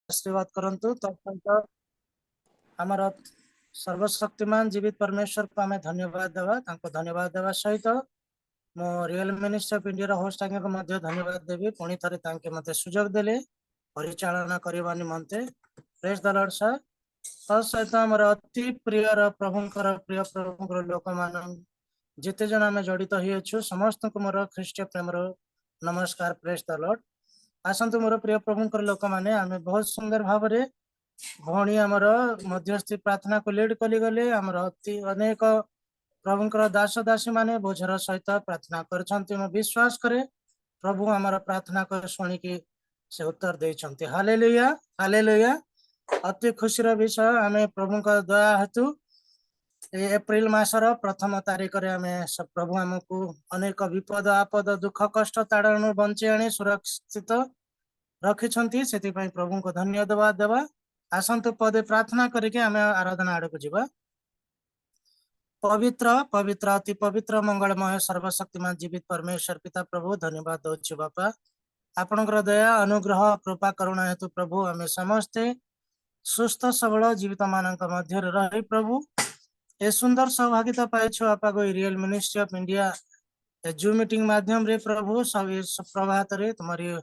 आशीर्वाद करंतु तब आमर सर्वशक्तिमान जीवित परमेश्वर को आम धन्यवाद देवा धन्यवाद देवा सहित मो real ministry of India host आज्ञा को मध्य धन्यवाद देवी पुणी थे तांके मते सुजोग देले परिचालना करबा निमंते प्रेज द लॉर्ड सर सहित आमर अति प्रिय प्रभुंकर प्रिय प्रभुंकर लोक मान जिते जन आम जड़ित हो समस्त को मोर ख्रीष्ट प्रेम नमस्कार प्रेज द लॉर्ड आसतु मोर प्रिय प्रभुंकर लोक मैंने आम बहुत सुंदर भाव भौणी आमर मध्यस्थी प्रार्थना को लीड कली गले आमर अति अनेक प्रभुंकर दास दासी माने बोझर सहित प्रार्थना कर विश्वास करे प्रभु आमर प्रार्थना को शुणिकी से उत्तर देते हालेलुया हालेलुया अति खुशी विषय आम प्रभु दया हेतु एप्रिल मासर प्रथम तारिख प्रभु आमको अनेक विपद आपद दुख कष्ट ताड़न बंची आनी सुरक्षित रखिंट से प्रभु को धन्यवाद देवा आसतु पदे प्रार्थना करके आम आराधना आड़ को जीवा पवित्र पवित्र अति पवित्र मंगलमय सर्वशक्तिमान जीवित परमेश्वर पिता प्रभु धन्यवाद दौर बापा आपणकर दया अनुग्रह कृपा करुणा हेतु प्रभु आम समस्ते सुस्थ सबल जीवित मान मध्य रही प्रभु ए सुंदर सौभाग्यता पाइछ आपा को real ministry of India zoom meeting माध्यम रे प्रभु सब प्रभात रे तुम्हारी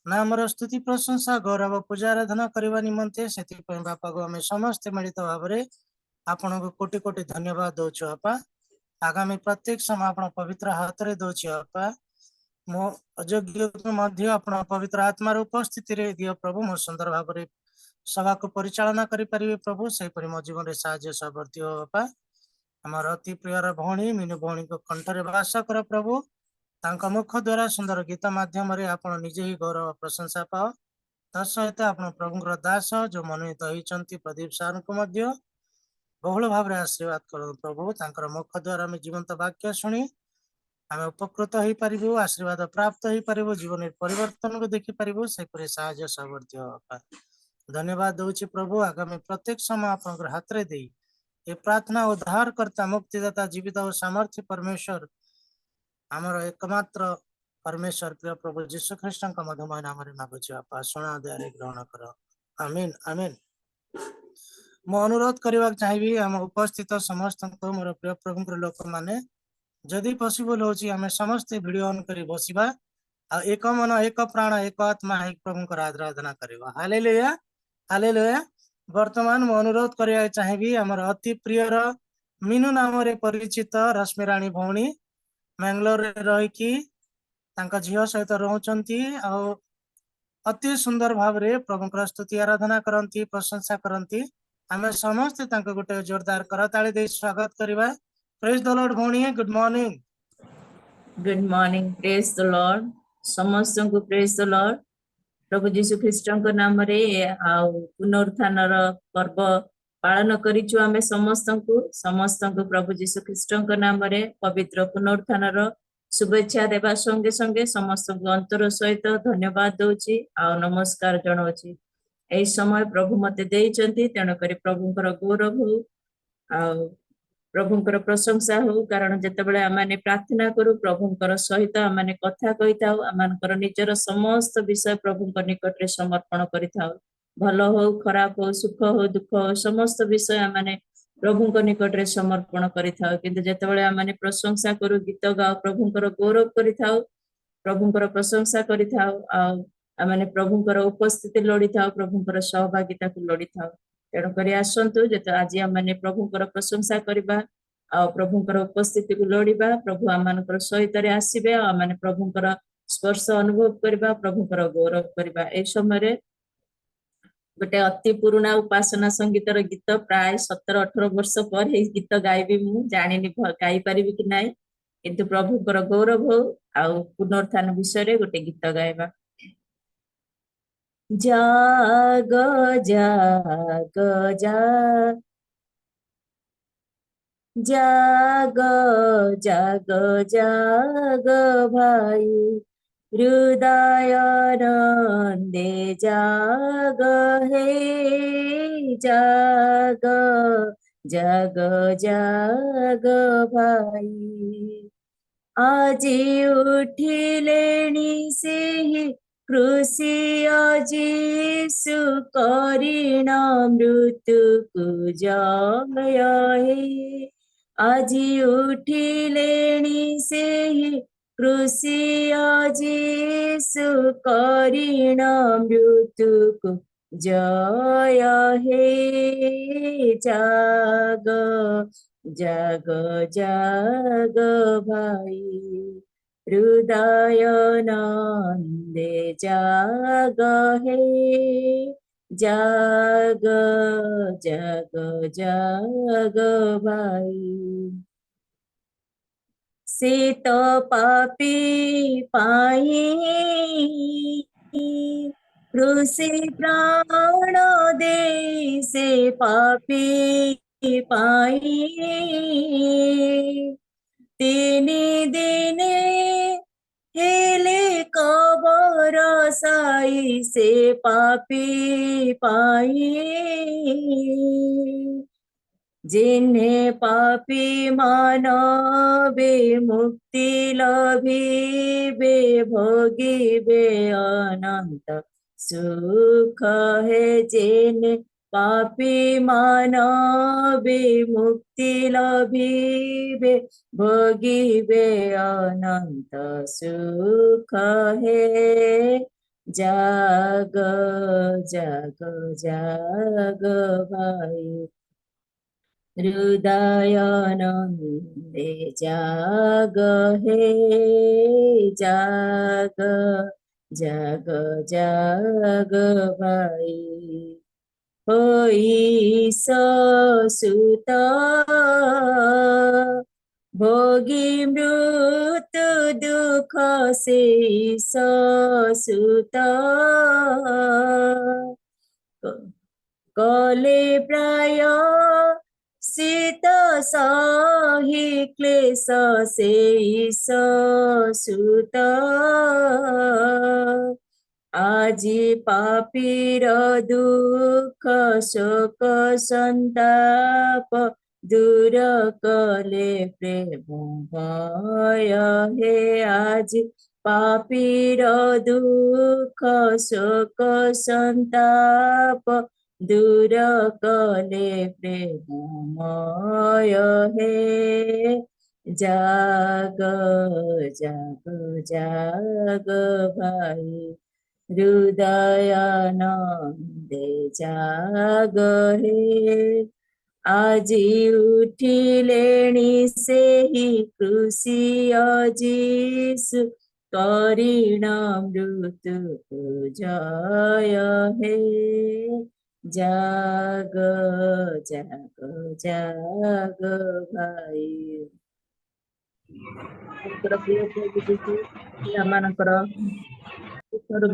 नाम स्तुति प्रशंसा गौरव पूजा आराधना करने निमंते से बापा को आम समस्ते मिलित भाव में आपण को कोटि कोटि धन्यवाद दौचु आपा आगामी प्रत्येक समय आप पवित्र हाथ में दौची आपा मो अयोग्य आपण पवित्र आत्मार उपस्थिति रे दियो प्रभु मो सुंदर भाव में सभा को परिचालना करें प्रभु से मो जीवन साहाଯ୍य सहवर्ती हो बापा आमर अति प्रिय भौणी मीनू भौणी को कंठरे वास कर प्रभु तांका मुख द्वारा सुंदर गीत माध्यम आपण निजे ही गौरव प्रशंसा पाओ तत्सहित आप प्रभुंर दास जो मनोनीत होती प्रदीप सार को बहुल भाव आशीर्वाद कर प्रभु तांकर मुख द्वारा जीवंत वाक्य शुणी आम उपकृत हो पारू आशीर्वाद प्राप्त हो पारू जीवन परिवर्तन को देखिपर से साहाଯ୍य सहवर्ती हो धन्यवाद दूची प्रभु आगामी प्रत्येक समय आप हाथ में दे ये प्रार्थना उद्धार करता मुक्तिदाता जीवित और सामर्थ्य परमेश्वर आमर एकमात्र परमेश्वर प्रिय प्रभु जीशु ख्रीष्ट मधुमय नाम मागुची बापा शुणा दया ग्रहण कर आमीन आमीन मु अनुरोध करने चाहिए आम उपस्थित समस्त मोर प्रिय प्रभु लोक मैंने जदि पॉसिबल होची आम समस्त वीडियो ऑन कर बसवा एक मन एक प्राण एक आत्मा एक प्रभु आराधना करवा हालेलुया हालेलुया वर्तमान मु अनुरोध करने चाहिए आमर अति प्रिय मीनू नाम परिचित रश्मिराणी भौणी मैंगलोर रहीकि झील सहित रोचंती अति सुंदर भाव में प्रभु स्तुति आराधना करती प्रशंसा करती आम समस्ते गोटे जोरदार करताली दे स्वागत करवा प्रेज द लॉर्ड भौणी good morning praise the Lord समस्त को प्रेज द लॉर्ड प्रभु जीशु ख्रीष्ट नाम रे पुनरुत्थान पर्व पालन करिछु आमे समस्त को प्रभु जीशु ख्रीष्ट नाम रे पवित्र पुनरुत्थान शुभेच्छा देवा संगे संगे समस्त को अंतर सहित धन्यवाद दौची आ नमस्कार जनाऊँगी यही समय प्रभु मते देइचंती तेणु करी प्रभुंकर गौरव हो आ प्रभुंकर प्रशंसा हो कारण जेतेबेले आमाने प्रार्थना करू प्रभुंकर सहित आमाने कथा कहि थाउ आमानकर निजर समस्त विषय प्रभुंकर निकट रे समर्पण करि थाउ भलो हो खराब हो सुख हो दुख हो समस्त विषय आमाने प्रभुंकर निकट रे समर्पण करि थाउ किंतु जेतेबेले आमाने प्रशंसा करू गीत गाओ प्रभुंकर गौरव करि थाउ प्रभुंकर प्रशंसा करि थाउ आ आमाने प्रभुंकर उपस्थिति लोड़ी थाउ प्रभुंकर सहभागिता को लोड़ी थाउ तेणु कर आसतु जे आज आम प्रभुंकर प्रशंसा करवा प्रभुंकर उपस्थिति को लोड़ा प्रभु आम सहित आसबे आम प्रभुंकर स्पर्श अनुभव करवा प्रभुंकर गौरव करवा ए समय गोटे अति पुराणा उपासना संगीतर गीत प्राय 17-18 वर्ष पर गीत गायबी मु जानी गाई पारि कि ना किंतु प्रभुंकर गौरव हो पुनरुत्थान विषय गोटे गीत गायबा जाग जाग जाग जाग जाग जाग भाई हृदय नंदे जाग हे जाग जाग जाग भाई आज उठिलेनी से ही क्रुसिय जीसु करिण मृत्युकु जय हे আজি উঠিলেনি ସେହି କ୍ରୁସିୟ ଯୀଶୁ କରିଣ ମୃତ୍ୟୁକୁ ଜୟ ହେ ଜାଗ ଜାଗ ଜାଗ ଭାଇ ହୃଦୟ ନନ୍ଦେ ଜାଗ ହେ জাগ জাগ জাগ ভাই সে তো পাপী পাই ক্রুশে প্রাণ দে সে পাপী পাই তিনি দিনে হেলে কবর সাই সে পাপী পাই जिन्हे पापी मानवे मुक्ति लभिबे भोगिबे अनंत सुख है जिन्हे पापी मानवे मुक्ति लभिबे भोगिबे अनंत सुख है जाग जाग जाग भाई हृदय नंदे जाग हे जाग जाग जाग भाई होई सुत भोगी मृत्यु दुख से सुत कले प्राय शीत सही क्लेश से सुत আজি পাপীর দুঃখ শোক সন্তাপ দূর কলে প্রেম ভয় হে আজি পাপীর দুঃখ শোক সন্তাপ দূর কলে প্রেমময় হে জাগ জাগ জাগ ভাই হৃদয় নন্দে জাগ হে আজি উঠিলেনি ସେହି କ୍ରୁସିୟ ଯୀଶୁ କରିଣ ମୃତ୍ୟୁକୁ ଜୟ ହେ ଜାଗ ଜାଗ ଜାଗ ଭାଇ ଆମମାନଙ୍କର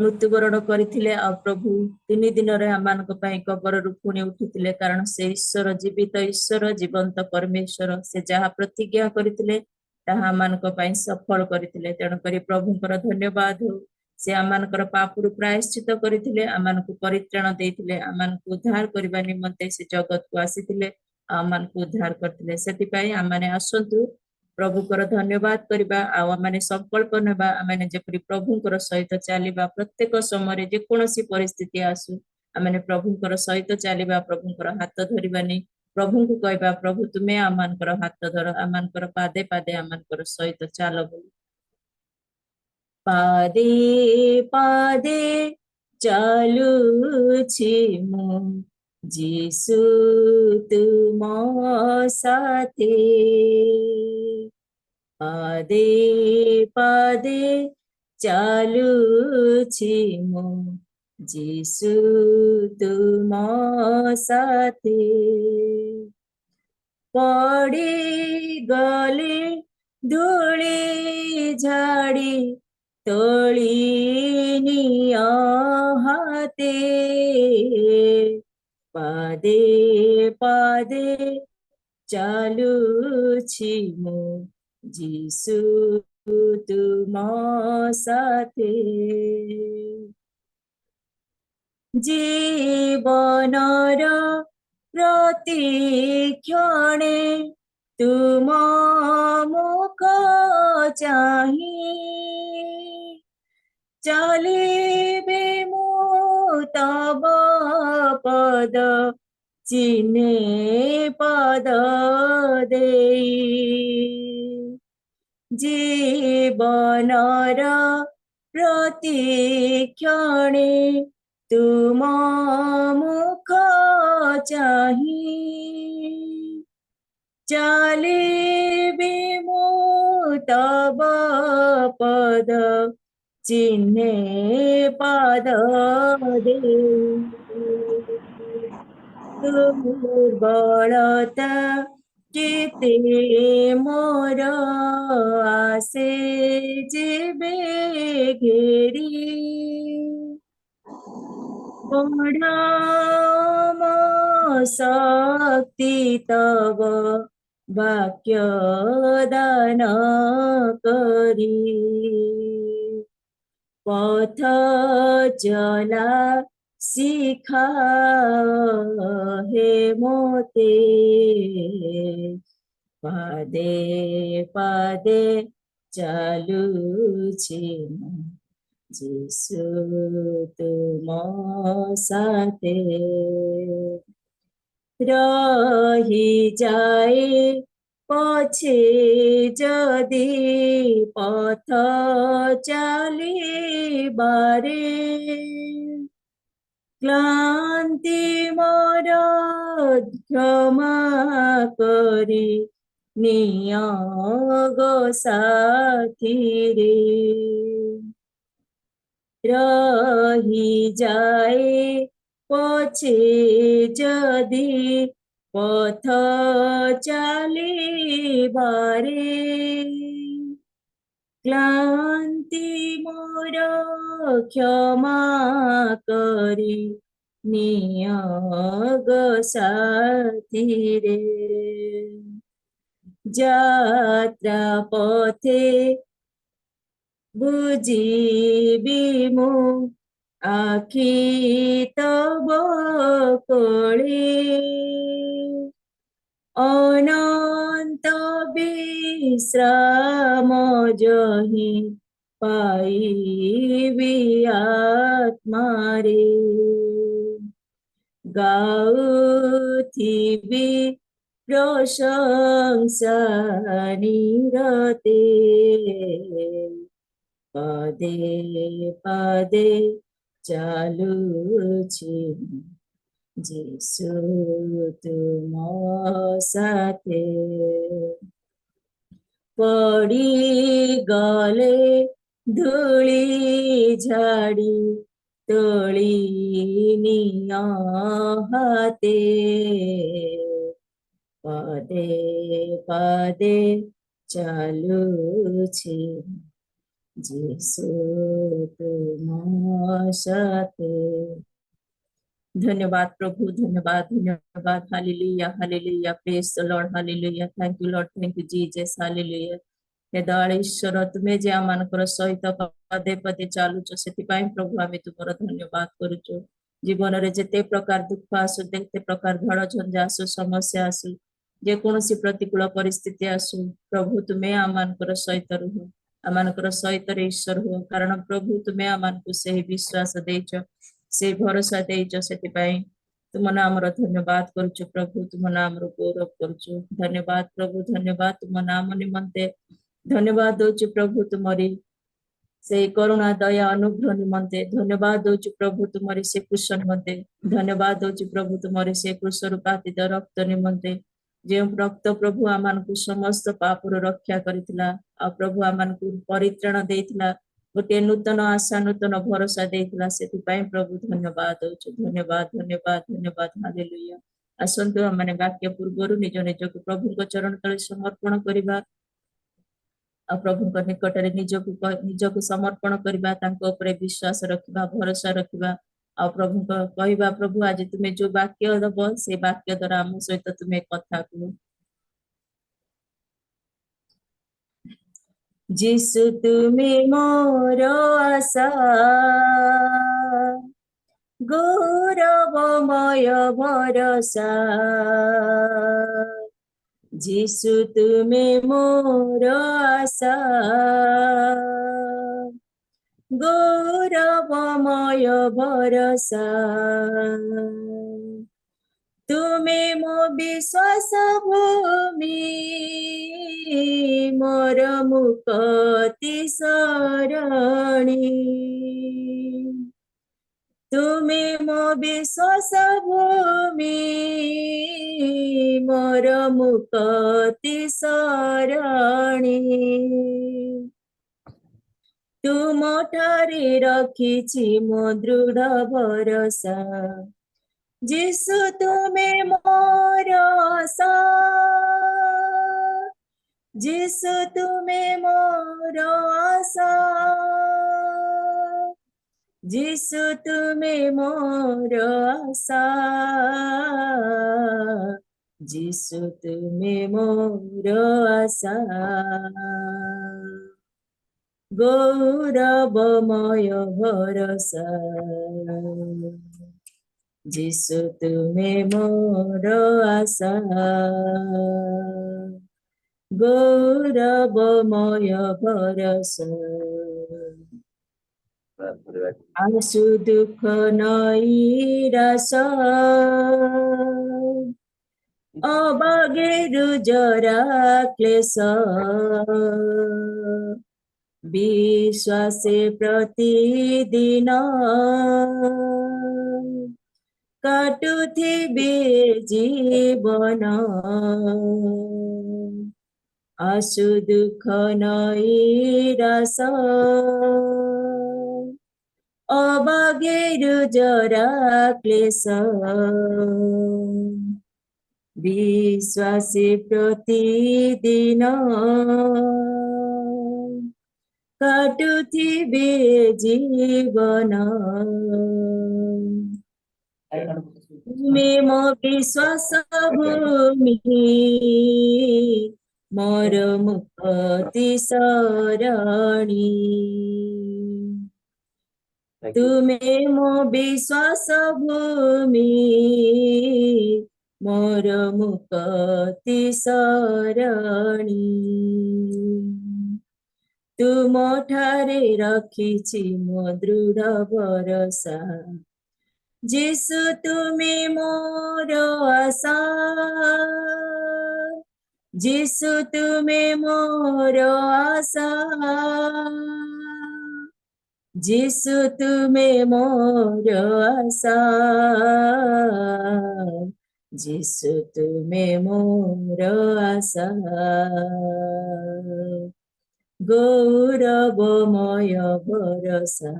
ମୃତ୍ୟୁବରଣ କରିଥିଲେ ଆଉ ପ୍ରଭୁ 3 ଦିନରେ ଆମମାନଙ୍କ ପାଇଁ କବରରୁ ପୁଣି ଉଠିଥିଲେ କାରଣ ସେ ଈଶ୍ୱର ଜୀବିତ ଈଶ୍ୱର ଜୀବନ୍ତ ପରମେଶ୍ୱର ସେ ଯାହା ପ୍ରତିଜ୍ଞା କରିଥିଲେ ତାହା ଆମମାନଙ୍କ ପାଇଁ ସଫଳ କରିଥିଲେ ତେଣୁକରି ପ୍ରଭୁଙ୍କର ଧନ୍ୟବାଦ ହଉ ସେ ଆମମାନଙ୍କର ପାପରୁ ପ୍ରାୟଶ୍ଚିତ କରିଥିଲେ ଆମମାନଙ୍କୁ ପରିତ୍ରାଣ ଦେଇଥିଲେ ଆମମାନଙ୍କୁ ଉଦ୍ଧାର କରିବା ନିମନ୍ତେ ସେ ଜଗତକୁ ଆସିଥିଲେ ଆମମାନଙ୍କୁ ଉଦ୍ଧାର କରିଥିଲେ ସେଥିପାଇଁ ଆମମାନେ ଆସନ୍ତୁ ପ୍ରଭୁଙ୍କର ଧନ୍ୟବାଦ କରିବା ଆଉ ଆମେ ସଂକଳ୍ପ ନେବା ଆମେ ଯେପରି ପ୍ରଭୁଙ୍କର ସହିତ ଚାଲିବା ପ୍ରତ୍ୟେକ ସମୟରେ ଯେ କୌଣସି ପରିସ୍ଥିତି ଆସୁ ଆମେ ପ୍ରଭୁଙ୍କର ସହିତ ଚାଲିବା ପ୍ରଭୁଙ୍କର ହାତ ଧରିବାନି ପ୍ରଭୁଙ୍କୁ କହିବା ପ୍ରଭୁ ତୁମେ ଆମମାନଙ୍କର ହାତ ଧର ଆମମାନଙ୍କର ପାଦେ ପାଦେ ଆମମାନଙ୍କର ସହିତ ଚାଲ ବୋଲି ପାଦେ ପାଦେ ଚାଲୁଛି ମୁଁ ଯୀଶୁ ତୁମ ସାଥେ ପାଦେ ପାଦେ ଚାଲୁଛି ମୁଁ ଯୀଶୁ ତୁମ ସାଥେ ପଡ଼ିଗଲେ ଧୂଳି ଝାଡ଼ି ତୋଳି ନିଅ ହାତେ ପାଦେ ପାଦେ ଚାଲୁଛି ମୁଁ ଯୀଶୁ ତୁମ ସାଥେ ଜୀବନର ପ୍ରତିକ୍ଷଣେ ତୁମ ମୁଖ ଚାହିଁ ଚାଲି तब पद चिन्हे पद देई जीवनर प्रतिक्षणे तुम मुख चाहि चालिबि मु तब पद चिन्हे पद देई दुर्बलता केते मोर आसे जेबे घेरी परम शक्ति तब वाक्य दान करी पथ चला शिखा हे मोते पादे पादे चालुछि जीसु तुम साथे रही जाए पछे जदि पथ चालिबारे क्लांति मोर क्षमा करी नियोग साथी रे रही जाए पछे जदि पथ चालिबारे क्लांति मोर क्षमा करी नियोग साथी रे যাত্রা পথে বুঝিবি মু আখি তব কোলে অনন্ত বিশ্রাম জহি পাইবি আত্মারে গাউথিবি প্রশংসা নিরতে পদে পদে চালুছি যিশু তুম সাথে পড়ি গলে ধূলি ঝাড়ি তোলি নিয় হাতে পদে পদে চালুছি যিশু তুম সাথে धन्यवाद प्रभु धन्यवाद धन्यवाद hallelujah praise the Lord hallelujah thank you Lord thank you Jesus hallelujah हे दयाळीश्वर तुमे जे आमानकर सहित पदे पदे चालुच सेतिपाई प्रभु आमे तुमर धन्यवाद करूचु जीवन रे जेते प्रकार दुख आसु जेते प्रकार झड़ झंझा आसु समस्या आसु जे कोनोसी प्रतिकूल परिस्थिति आसु प्रभु तुमे आमानकर सहित रुह आमानकर सहित रे ईश्वर हो कारण प्रभु तुमे आमानकु सेही विश्वास देइछ से भरोसा देइछ सेतिपाई तुम नामर धन्यवाद करूचु प्रभु तुम नामर गौरव करूचु धन्यवाद प्रभु धन्यवाद तुम नाम निमंते धन्यवाद दौचु प्रभु तुमरी से करुणा दया अनुग्रह निमंते धन्यवाद दौचु प्रभु तुमरी से कृष निमंते धन्यवाद दौचु प्रभु तुमरी से कृष रूपातीत रक्त निमंते जे रक्त प्रभु आमानकु समस्त पापर रक्षा करितला आ प्रभु आमानकु परित्राण देइतला गोटे नूतन आशा नूतन भरोसा देइतला सेतिपाई प्रभु धन्यवाद दौचु धन्यवाद धन्यवाद धन्यवाद हालेलुया आसंतु हमने वाक्य पूर्वरु निज निजको प्रभुଙ୍କ चरण तले समर्पण करिबा आ प्रभुଙ୍କ निकटरे निजको समर्पण करिबा तांको उपरे विश्वास रखिबा भरोसा रखिबा आ प्रभुଙ୍କ कहिबा प्रभु आज तुमे जो वाक्य दब से वाक्य द्वारा हम सहित तुमे कथा कहो जिसु तुमे मोर आशा गौरवमय भरोसा जिसु तुमे मोर आशा गौरवमय भरोसा तुमे मो विश्वास भूमि मोर मुक्ति सरणी तुमे मो विश्वास भूमि मोर मुक्ति सरणी तुम ठारे रखिछि मो दृढ़ भरोसा जीशु तुमे मोर आशा जीशु तुमे मोर आशा जीशु तुमे मोर आशा जीशु तुमे मोर आशा गौरवमय भरोसा जीशु तुमे मोर आशा गौरवमय भरोसा आंसु दुख नैराश अबागेरु जरा क्लेश विश्वासे प्रतिदिन काटुथिबे जीवन आंसु दुख नैराश अबागेरु जरा क्लेश विश्वासे प्रतिदिन काटुथिबे जीवन तुमे मो विश्वास भूमि मोर मुक्ति सरणी तुमे मो विश्वास भूमि मोर मुक्ति सरणी तुम ठारे रखिछि मो दृढ़ भरोसा जीशु तुमे मोर आशा जीशु तुमे मोर आशा जीशु तुमे मोर आशा जीशु तुमे मोर आशा गौरवमय भरोसा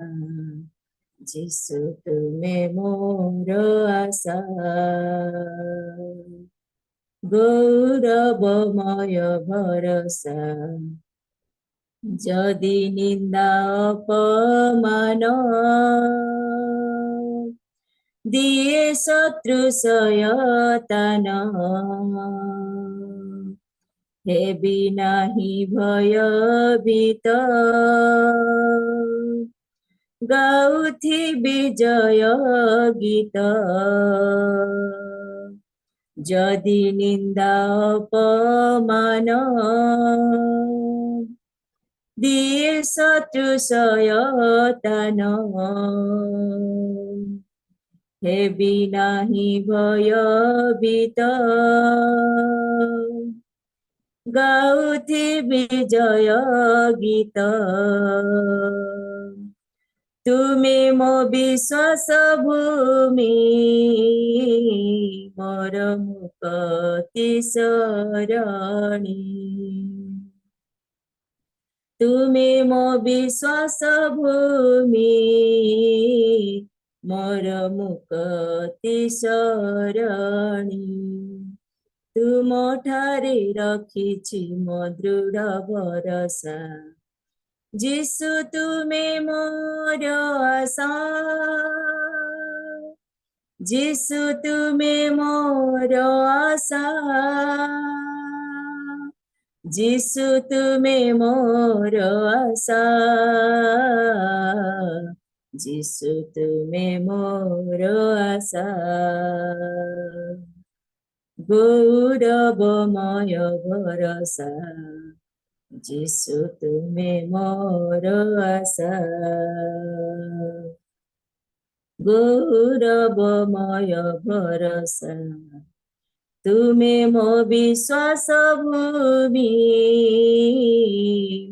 जीशु तुमे मोर आशा गौरवमय भरोसा जदि निंदा अपमान दिए शत्रु शयतान हेबी नाही भयभीत गाउथि विजय गीत जदि निंदा अपमान दिए शत्रु शयतान हेबी नाही भयभीत गाउथि विजय गीत तुमे मो विश्वास भूमि मोर मुक्ति सरणी तुमे मो विश्वास भूमि मोर मुक्ति सरणी तुम ठारे रखिछि मो दृढ़ भरोसा जीशु तुमे मोर आशा जीशु तुमे मोर आशा जीशु तुमे मोर आशा जीशु तुमे मोर आशा गौरवमय भरोसा ଯୀଶୁ ତୁମେ ମୋର ଆଶା, ଗୌରବମୟ ଭରସା, ତୁମେ ମୋ ବିଶ୍ୱାସ ଭୂମି,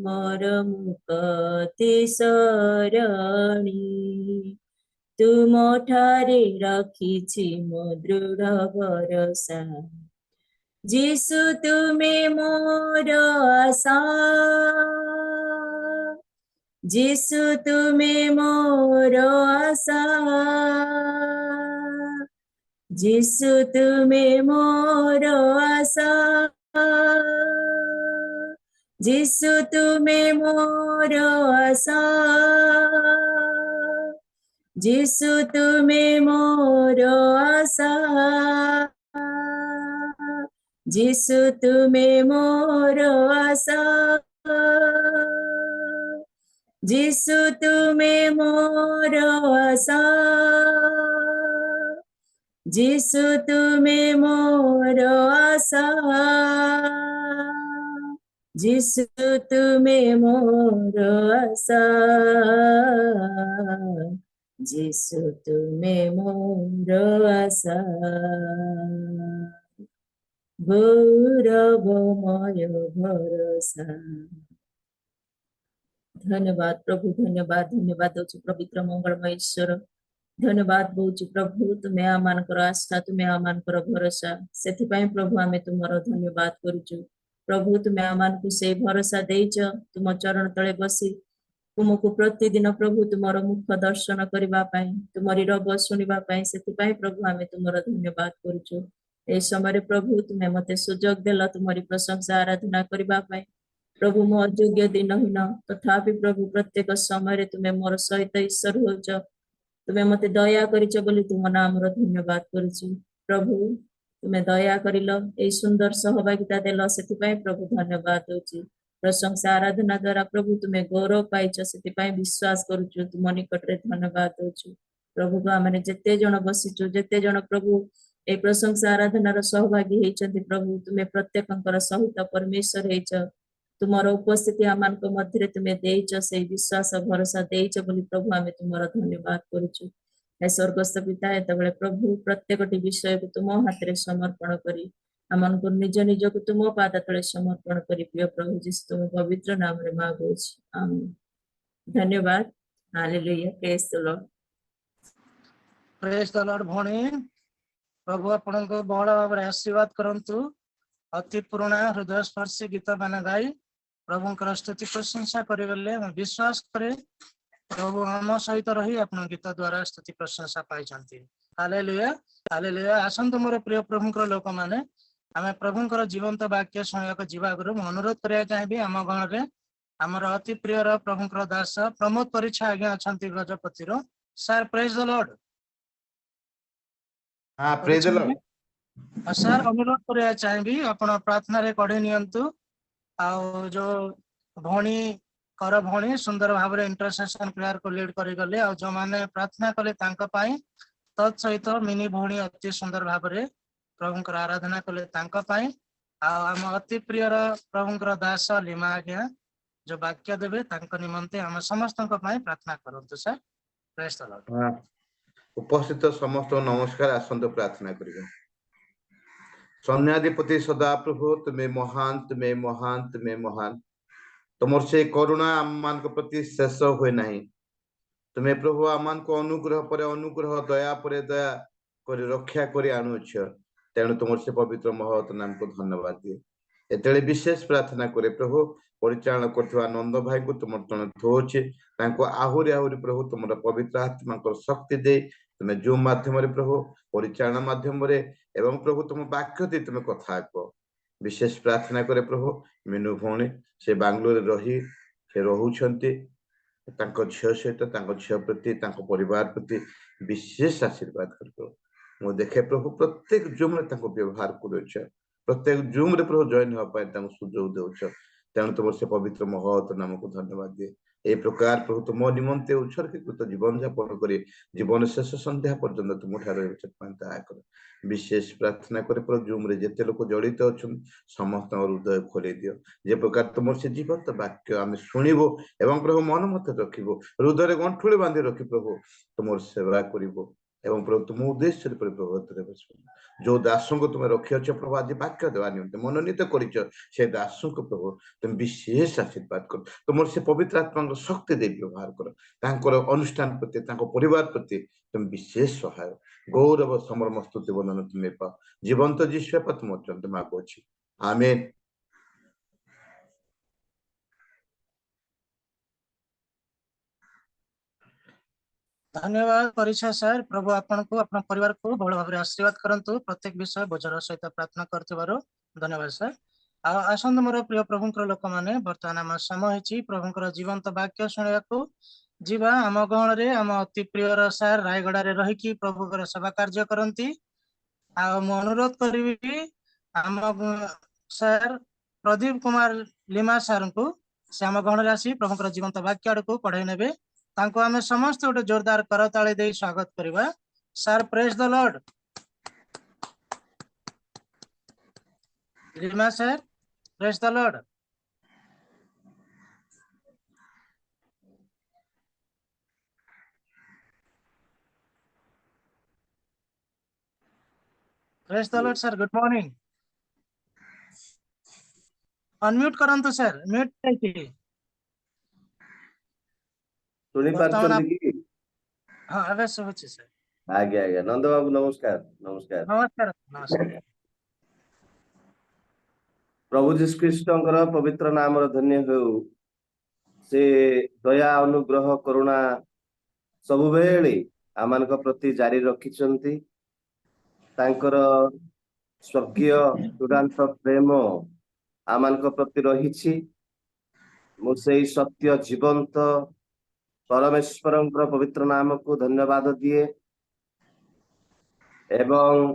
ମୋର ମୁକ୍ତି ଶରଣୀ, ତୁମ ଠାରେ ରଖିଛି ମୋ ଦୃଢ଼ ଭରସା। ଯୀଶୁ ତୁମେ ମୋର ଆଶା, ଯୀଶୁ ତୁମେ ମୋର ଆଶା, ଯୀଶୁ ତୁମେ ମୋର ଆଶା, ଯୀଶୁ ତୁମେ ମୋର ଆଶା, ଯୀଶୁ ତୁମେ ମୋର ଆଶା, ଯୀଶୁ ତୁମେ ମୋର ଆଶା, ଯୀଶୁ ତୁମେ ମୋର ଆଶା, ଯୀଶୁ ତୁମେ ମୋର ଆଶା, ଯୀଶୁ ତୁମେ ମୋର ଆଶା, ଯୀଶୁ ତୁମେ ମୋର ଆଶା, ଗୌରବମୟ ଭରସା। ଧନ୍ୟବାଦ ପ୍ରଭୁ, ଧନ୍ୟବାଦ ଧନ୍ୟବାଦ ଦଉଛୁ ପବିତ୍ର ମଙ୍ଗଳମୟ ଈଶ୍ୱର। ଧନ୍ୟବାଦ ଦଉଛୁ ପ୍ରଭୁ, ତୁମେ ଆମମାନଙ୍କର ଆଶା, ତୁମେ ଆମମାନଙ୍କର ଭରସା। ସେଥିପାଇଁ ପ୍ରଭୁ ଆମେ ତୁମର ଧନ୍ୟବାଦ କରୁଛୁ। ପ୍ରଭୁ ତୁମେ ଆମମାନଙ୍କୁ ସେଇ ଭରସା ଦେଇଛ, ତୁମ ଚରଣ ତଳେ ବସି ତୁମକୁ ପ୍ରତିଦିନ ପ୍ରଭୁ ତୁମର ମୁଖ ଦର୍ଶନ କରିବା ପାଇଁ, ତୁମରି ରବ ଶୁଣିବା ପାଇଁ। ସେଥିପାଇଁ ପ୍ରଭୁ ଆମେ ତୁମର ଧନ୍ୟବାଦ କରୁଛୁ। এই ସମୟରେ ପ୍ରଭୁ ତୁମେ ମତେ ସୁଯୋଗ ଦେଲ ତୁମରି ପ୍ରଶଂସା ଆରାଧନା କରିବା ପାଇଁ। ପ୍ରଭୁ ମୁଁ ଅଯୋଗ୍ୟ ଦିନହୀନ, ତଥାପି ପ୍ରଭୁ ପ୍ରତ୍ୟେକ ସମୟରେ ତୁମେ ମୋର ସହିତ ଈଶ୍ୱର ହେଉଛ। ତୁମେ ମତେ ଦୟା କରିଛ ବୋଲି ତୁମ ନାମର ଧନ୍ୟବାଦ କରୁଛି। ପ୍ରଭୁ ତୁମେ ଦୟା କରିଲ, ଏଇ ସୁନ୍ଦର ସହଭାଗିତା ଦେଲ, ସେଥିପାଇଁ ପ୍ରଭୁ ଧନ୍ୟବାଦ ଦଉଛି। ପ୍ରଶଂସା ଆରାଧନା ଦ୍ୱାରା ପ୍ରଭୁ ତୁମେ ଗୌରବ ପାଇଛ, ସେଥିପାଇଁ ବିଶ୍ୱାସ କରୁଛୁ, ତୁମ ନିକଟରେ ଧନ୍ୟବାଦ ଦଉଛୁ। ପ୍ରଭୁକୁ ଆମେ ଯେତେ ଜଣ ବସିଛୁ, ଯେତେ ଜଣ ପ୍ରଭୁ এই ପ୍ରଶଂସା ଆରାଧନାର ସହଭାଗୀ ହେଇଛନ୍ତି, ପ୍ରଭୁ ତୁମେ ପ୍ରତ୍ୟେକଙ୍କର ସହିତ ପରମେଶ୍ୱର ହେଇଛ। ତୁମର ଉପସ୍ଥିତି ଆମମାନଙ୍କ ମଧ୍ୟରେ ତୁମେ ଦେଇଛ, ସେଇ ବିଶ୍ୱାସ ଭରସା ଦେଇଛ ବୋଲି ପ୍ରଭୁ ଆମେ ତୁମର ଧନ୍ୟବାଦ କରୁଛୁ। ହେ ସ୍ୱର୍ଗସ୍ଥ ପିତା, ଏତେବେଳେ ପ୍ରଭୁ ପ୍ରତ୍ୟେକଟି ବିଷୟକୁ ତୁମ ହାତରେ ସମର୍ପଣ କରି ଆମମାନଙ୍କୁ ନିଜ ନିଜକୁ ତୁମ ପାଦ ତଳେ ସମର୍ପଣ କରି ପ୍ରିୟ ପ୍ରଭୁ ଯୀଶୁ ତୁମ ପବିତ୍ର ନାମରେ ମାଗୁଛି, ଆମେନ୍। ଧନ୍ୟବାଦ। ହାଲେଲୁୟା, ପ୍ରେଜ୍ ଦ ଲର୍ଡ। ପ୍ରେଜ୍ ଦ ଲର୍ଡ। ଭଉଣୀ, ପ୍ରଭୁ ଆପଣଙ୍କୁ ବହୁଳ ଭାବରେ ଆଶୀର୍ବାଦ କରନ୍ତୁ। ଅତି ପୁରୁଣା ହୃଦୟସ୍ପର୍ଶୀ ଗୀତ ମାନ ଗାଇ ପ୍ରଭୁଙ୍କର ସ୍ତୁତି ପ୍ରଶଂସା କରିଗଲେ ଆମେ ବିଶ୍ୱାସ କରେ ପ୍ରଭୁ ଆମ ସହିତ ରହି ଆପଣ ଗୀତ ଦ୍ୱାରା ସ୍ତୁତି ପ୍ରଶଂସା ପାଇଛନ୍ତି। Hallelujah, hallelujah. ଆସନ୍ତୁ ମୋର ପ୍ରିୟ ପ୍ରଭୁଙ୍କର ଲୋକମାନେ, ଆମେ ପ୍ରଭୁଙ୍କର ଜୀବନ୍ତ ବାକ୍ୟ ଶୁଣିବାକୁ ଯିବା ଆଗରୁ ମୁଁ ଅନୁରୋଧ କରିବାକୁ ଚାହିଁବି, ଆମ ଗଣରେ ଆମର ଅତି ପ୍ରିୟର ପ୍ରଭୁଙ୍କର ଦାସ ପ୍ରମୋଦ ପରିଚ୍ଛା ଆଜ୍ଞା ଅଛନ୍ତି ଗଜପତିର। ସାର୍ ପ୍ରେଜ୍ ଦ ଲର୍ଡ। ପ୍ରେଜ୍ ଦ ଲର୍ଡ। ସାର୍ ଅନୁରୋଧ କରିବାକୁ ଚାହିଁବି ଆପଣ ପ୍ରାର୍ଥନାରେ କଢେଇ ନିଅନ୍ତୁ। ଆଉ ଯୋଉ ଭଉଣୀଙ୍କର ଭଉଣୀ ସୁନ୍ଦର ଭାବରେ ଇଣ୍ଟରସେସନ ପ୍ରେୟାରକୁ ଲିଡ୍ କରିଗଲେ, ଆଉ ଯୋଉମାନେ ପ୍ରାର୍ଥନା କଲେ ତାଙ୍କ ପାଇଁ, ତତ୍ ସହିତ ମିନି ଭଉଣୀ ଅତି ସୁନ୍ଦର ଭାବରେ ପ୍ରଭୁଙ୍କର ଆରାଧନା କଲେ ତାଙ୍କ ପାଇଁ, ଆଉ ଆମ ଅତି ପ୍ରିୟର ପ୍ରଭୁଙ୍କର ଦାସ ଲିମା ଆଜ୍ଞା ଯୋଉ ବାକ୍ୟ ଦେବେ ତାଙ୍କ ନିମନ୍ତେ ଆମ ସମସ୍ତଙ୍କ ପାଇଁ ପ୍ରାର୍ଥନା କରନ୍ତୁ। ସାର୍ ପ୍ରେଜ୍ ଦ ଲର୍ଡ। ଉପସ୍ଥିତ ସମସ୍ତଙ୍କୁ ନମସ୍କାର। ଆସନ୍ତୁ ପ୍ରାର୍ଥନା କରିବା। ସୈନ୍ୟାଧିପତି ସଦାପ୍ରଭୁ, ତୁମେ ମହାନ, ତୁମେ ମହାନ, ତୁମେ ମହାନ। ତୁମର ସେ କରୁଣା ଆମମାନଙ୍କ ପ୍ରତି ଶେଷ ହୁଏ ନାହିଁ। ତୁମେ ପ୍ରଭୁ ଆମମାନଙ୍କୁ ଅନୁଗ୍ରହ ପରେ ଅନୁଗ୍ରହ, ଦୟା ପରେ ଦୟା କରି ରକ୍ଷା କରି ଆଣୁଅଛ। ତେଣୁ ତୁମର ସେ ପବିତ୍ର ମହତ ନାମକୁ ଧନ୍ୟବାଦ ଦିଏ। ଏତେବେଳେ ବିଶେଷ ପ୍ରାର୍ଥନା କରେ ପ୍ରଭୁ, ପରିଚାଳନା କରୁଥିବା ନନ୍ଦ ଭାଇଙ୍କୁ ତୁମର ଜଣେ ଥୋଉଛି, ତାଙ୍କୁ ଆହୁରି ଆହୁରି ପ୍ରଭୁ ତୁମର ପବିତ୍ର ଆତ୍ମାଙ୍କର ଶକ୍ତି ଦେଇ ତୁମେ ଜୁମ୍ ମାଧ୍ୟମରେ ପ୍ରଭୁ ପରିଚାଳନା ମାଧ୍ୟମରେ ଏବଂ ପ୍ରଭୁ ତୁମ ବାକ୍ୟ ଦେଇ ତୁମେ କଥା କୁହ। ବିଶେଷ ପ୍ରାର୍ଥନା କରେ ପ୍ରଭୁ ମିନୁ ଭଉଣୀ, ସେ ବାଙ୍ଗାଲୋରରେ ରହି ସେ ରହୁଛନ୍ତି, ତାଙ୍କ ଝିଅ ସହିତ ତାଙ୍କ ଝିଅ ପ୍ରତି ତାଙ୍କ ପରିବାର ପ୍ରତି ବିଶେଷ ଆଶୀର୍ବାଦ କରିବ। ମୁଁ ଦେଖେ ପ୍ରଭୁ ପ୍ରତ୍ୟେକ ଜୁମ୍ରେ ତାଙ୍କୁ ବ୍ୟବହାର କରୁଛ, ପ୍ରତ୍ୟେକ ଜୁମ୍ରେ ପ୍ରଭୁ ଜଏନ୍ ହେବା ପାଇଁ ତାଙ୍କୁ ସୁଯୋଗ ଦେଉଛ। ତେଣୁ ତୁମର ସେ ପବିତ୍ର ମହତ ନାମକୁ ଧନ୍ୟବାଦ ଦିଏ। ए प्रकार प्रभु तुम निमंते उत्सर्गीकृत जीवन यापन करे जीवन शेष संध्या पर्यंत तुम ठारे दया कर विशेष प्रार्थना करे प्रभु जूम रे जेते लोक जड़ित अछन समस्त हृदय खोले दियो जे प्रकार तुम से जीवंत वाक्य आम शुणिबो एवं प्रभु मन मत रखिबो हृदय गंठुली बांधि रखि प्रभु तुम सेवा करिबो एवं प्रभु तुम उद्देश्य प्रभु जो दासों को तुम रखी अच्छ प्रभु आज वाक्य देवा निमंते मनोनीत करिछ से दासों को प्रभु तुम विशेष आशीर्वाद कर तुम से पवित्र आत्मा शक्ति दे व्यवहार कर तांकर अनुष्ठान प्रति तांको परिवार प्रति तुम विशेष सहाय गौरव समर्म स्तुति वर्णन तुम्हें पा जीवंत जीश्व तुम अत्यंत मागुच आमेन। धन्यवाद परिचय सर प्रभु आपन को अपना परिवार को बहुल भाव आशीर्वाद करंतु प्रत्येक विषय बोझर सहित प्रार्थना करथिबारो धन्यवाद सर। आसंत मोर प्रिय प्रभुंकर लोक माने वर्तमान आम समय होची प्रभुंकर जीवंत वाक्य सुनिया को जीवा आम गहण रे आम अति प्रिय सर रायगड़ा रे रही की प्रभुकर सेवा कार्य करंती आ मु अनुरोध करिवि आम sir Pradeep Kumar lima sir को से आम गहण रे आसी प्रभुकर जीवंत वाक्य आड़ को पढ़ाई नेबे तांको आमे समस्त गोटे जोरदार करताली दे स्वागत करिबा sir. Praise the Lord. Lima sir praise the Lord. Praise the Lord sir. Good morning. Unmute करंतु सर म्यूट चाहिए सुनी वर्तमान पार्छन्ति कि हाँ अवश्य होची सर। आज्ञा आज्ञा नंद बाबू नमस्कार नमस्कार नमस्कार नमस्कार। प्रभु जीशु ख्रीष्टंकर पवित्र नाम धन्य हो से दया अनुग्रह करुणा सब बेले आमानक प्रति जारी रखिछन्ति तांकर स्वर्गीय चूड़ांत प्रेम आमानक प्रति रहिछि मु सेई सत्य जीवंत परमेश्वरंकर पवित्र नाम को धन्यवाद दिए एवं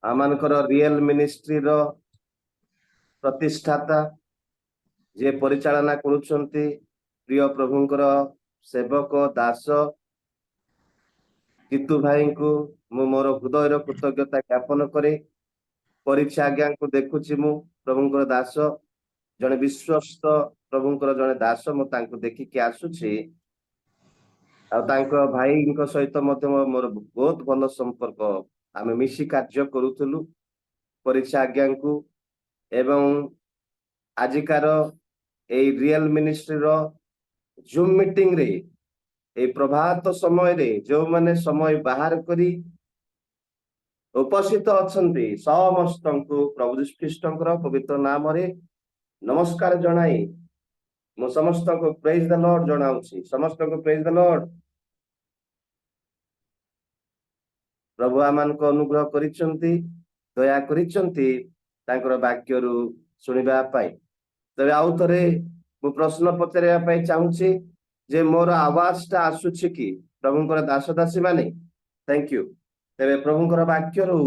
आमानकर रियल मिनिस्ट्री रो प्रतिष्ठाता जे परिचालना करुछन्ति प्रिय प्रभुंकर सेवक दास जीतू भाई को मु मोर हृदय कृतज्ञता ज्ञापन करे परीक्षा आज्ञा को देखुछि मु प्रभुंकर दास जने विश्वस्त प्रभुंकर जने दास मु तांको देखिके आसुछि आ तांको भाईଙ୍କ सहित मध्य मोर बहुत भल संपर्क आमे मिशी कार्य करूथलु परीक्षा आज्ञा को एवं आजिकार ए रियल मिनिस्ट्री रो जूम मीटिंग रे ए प्रभात समय रे जो माने समय बाहर करी उपस्थित अछंती समस्तंकु प्रभु यीशु ख्रीष्टंकर पवित्र नाम रे नमस्कार जणाई मु समस्त को प्रेज द लॉर्ड जणाउछि समस्त को प्रेज द लॉर्ड। प्रभु आमान को अनुग्रह करिसंती दया करिसंती तांकर वाक्य रु सुनिबा पाई तबे आउ थरे मु प्रश्न पचरिया पाई चाहूछि जे मोर आवाज ता आसुछि कि प्रभुंकर दास दासी माने थैंक यू तबे प्रभुंकर वाक्य रु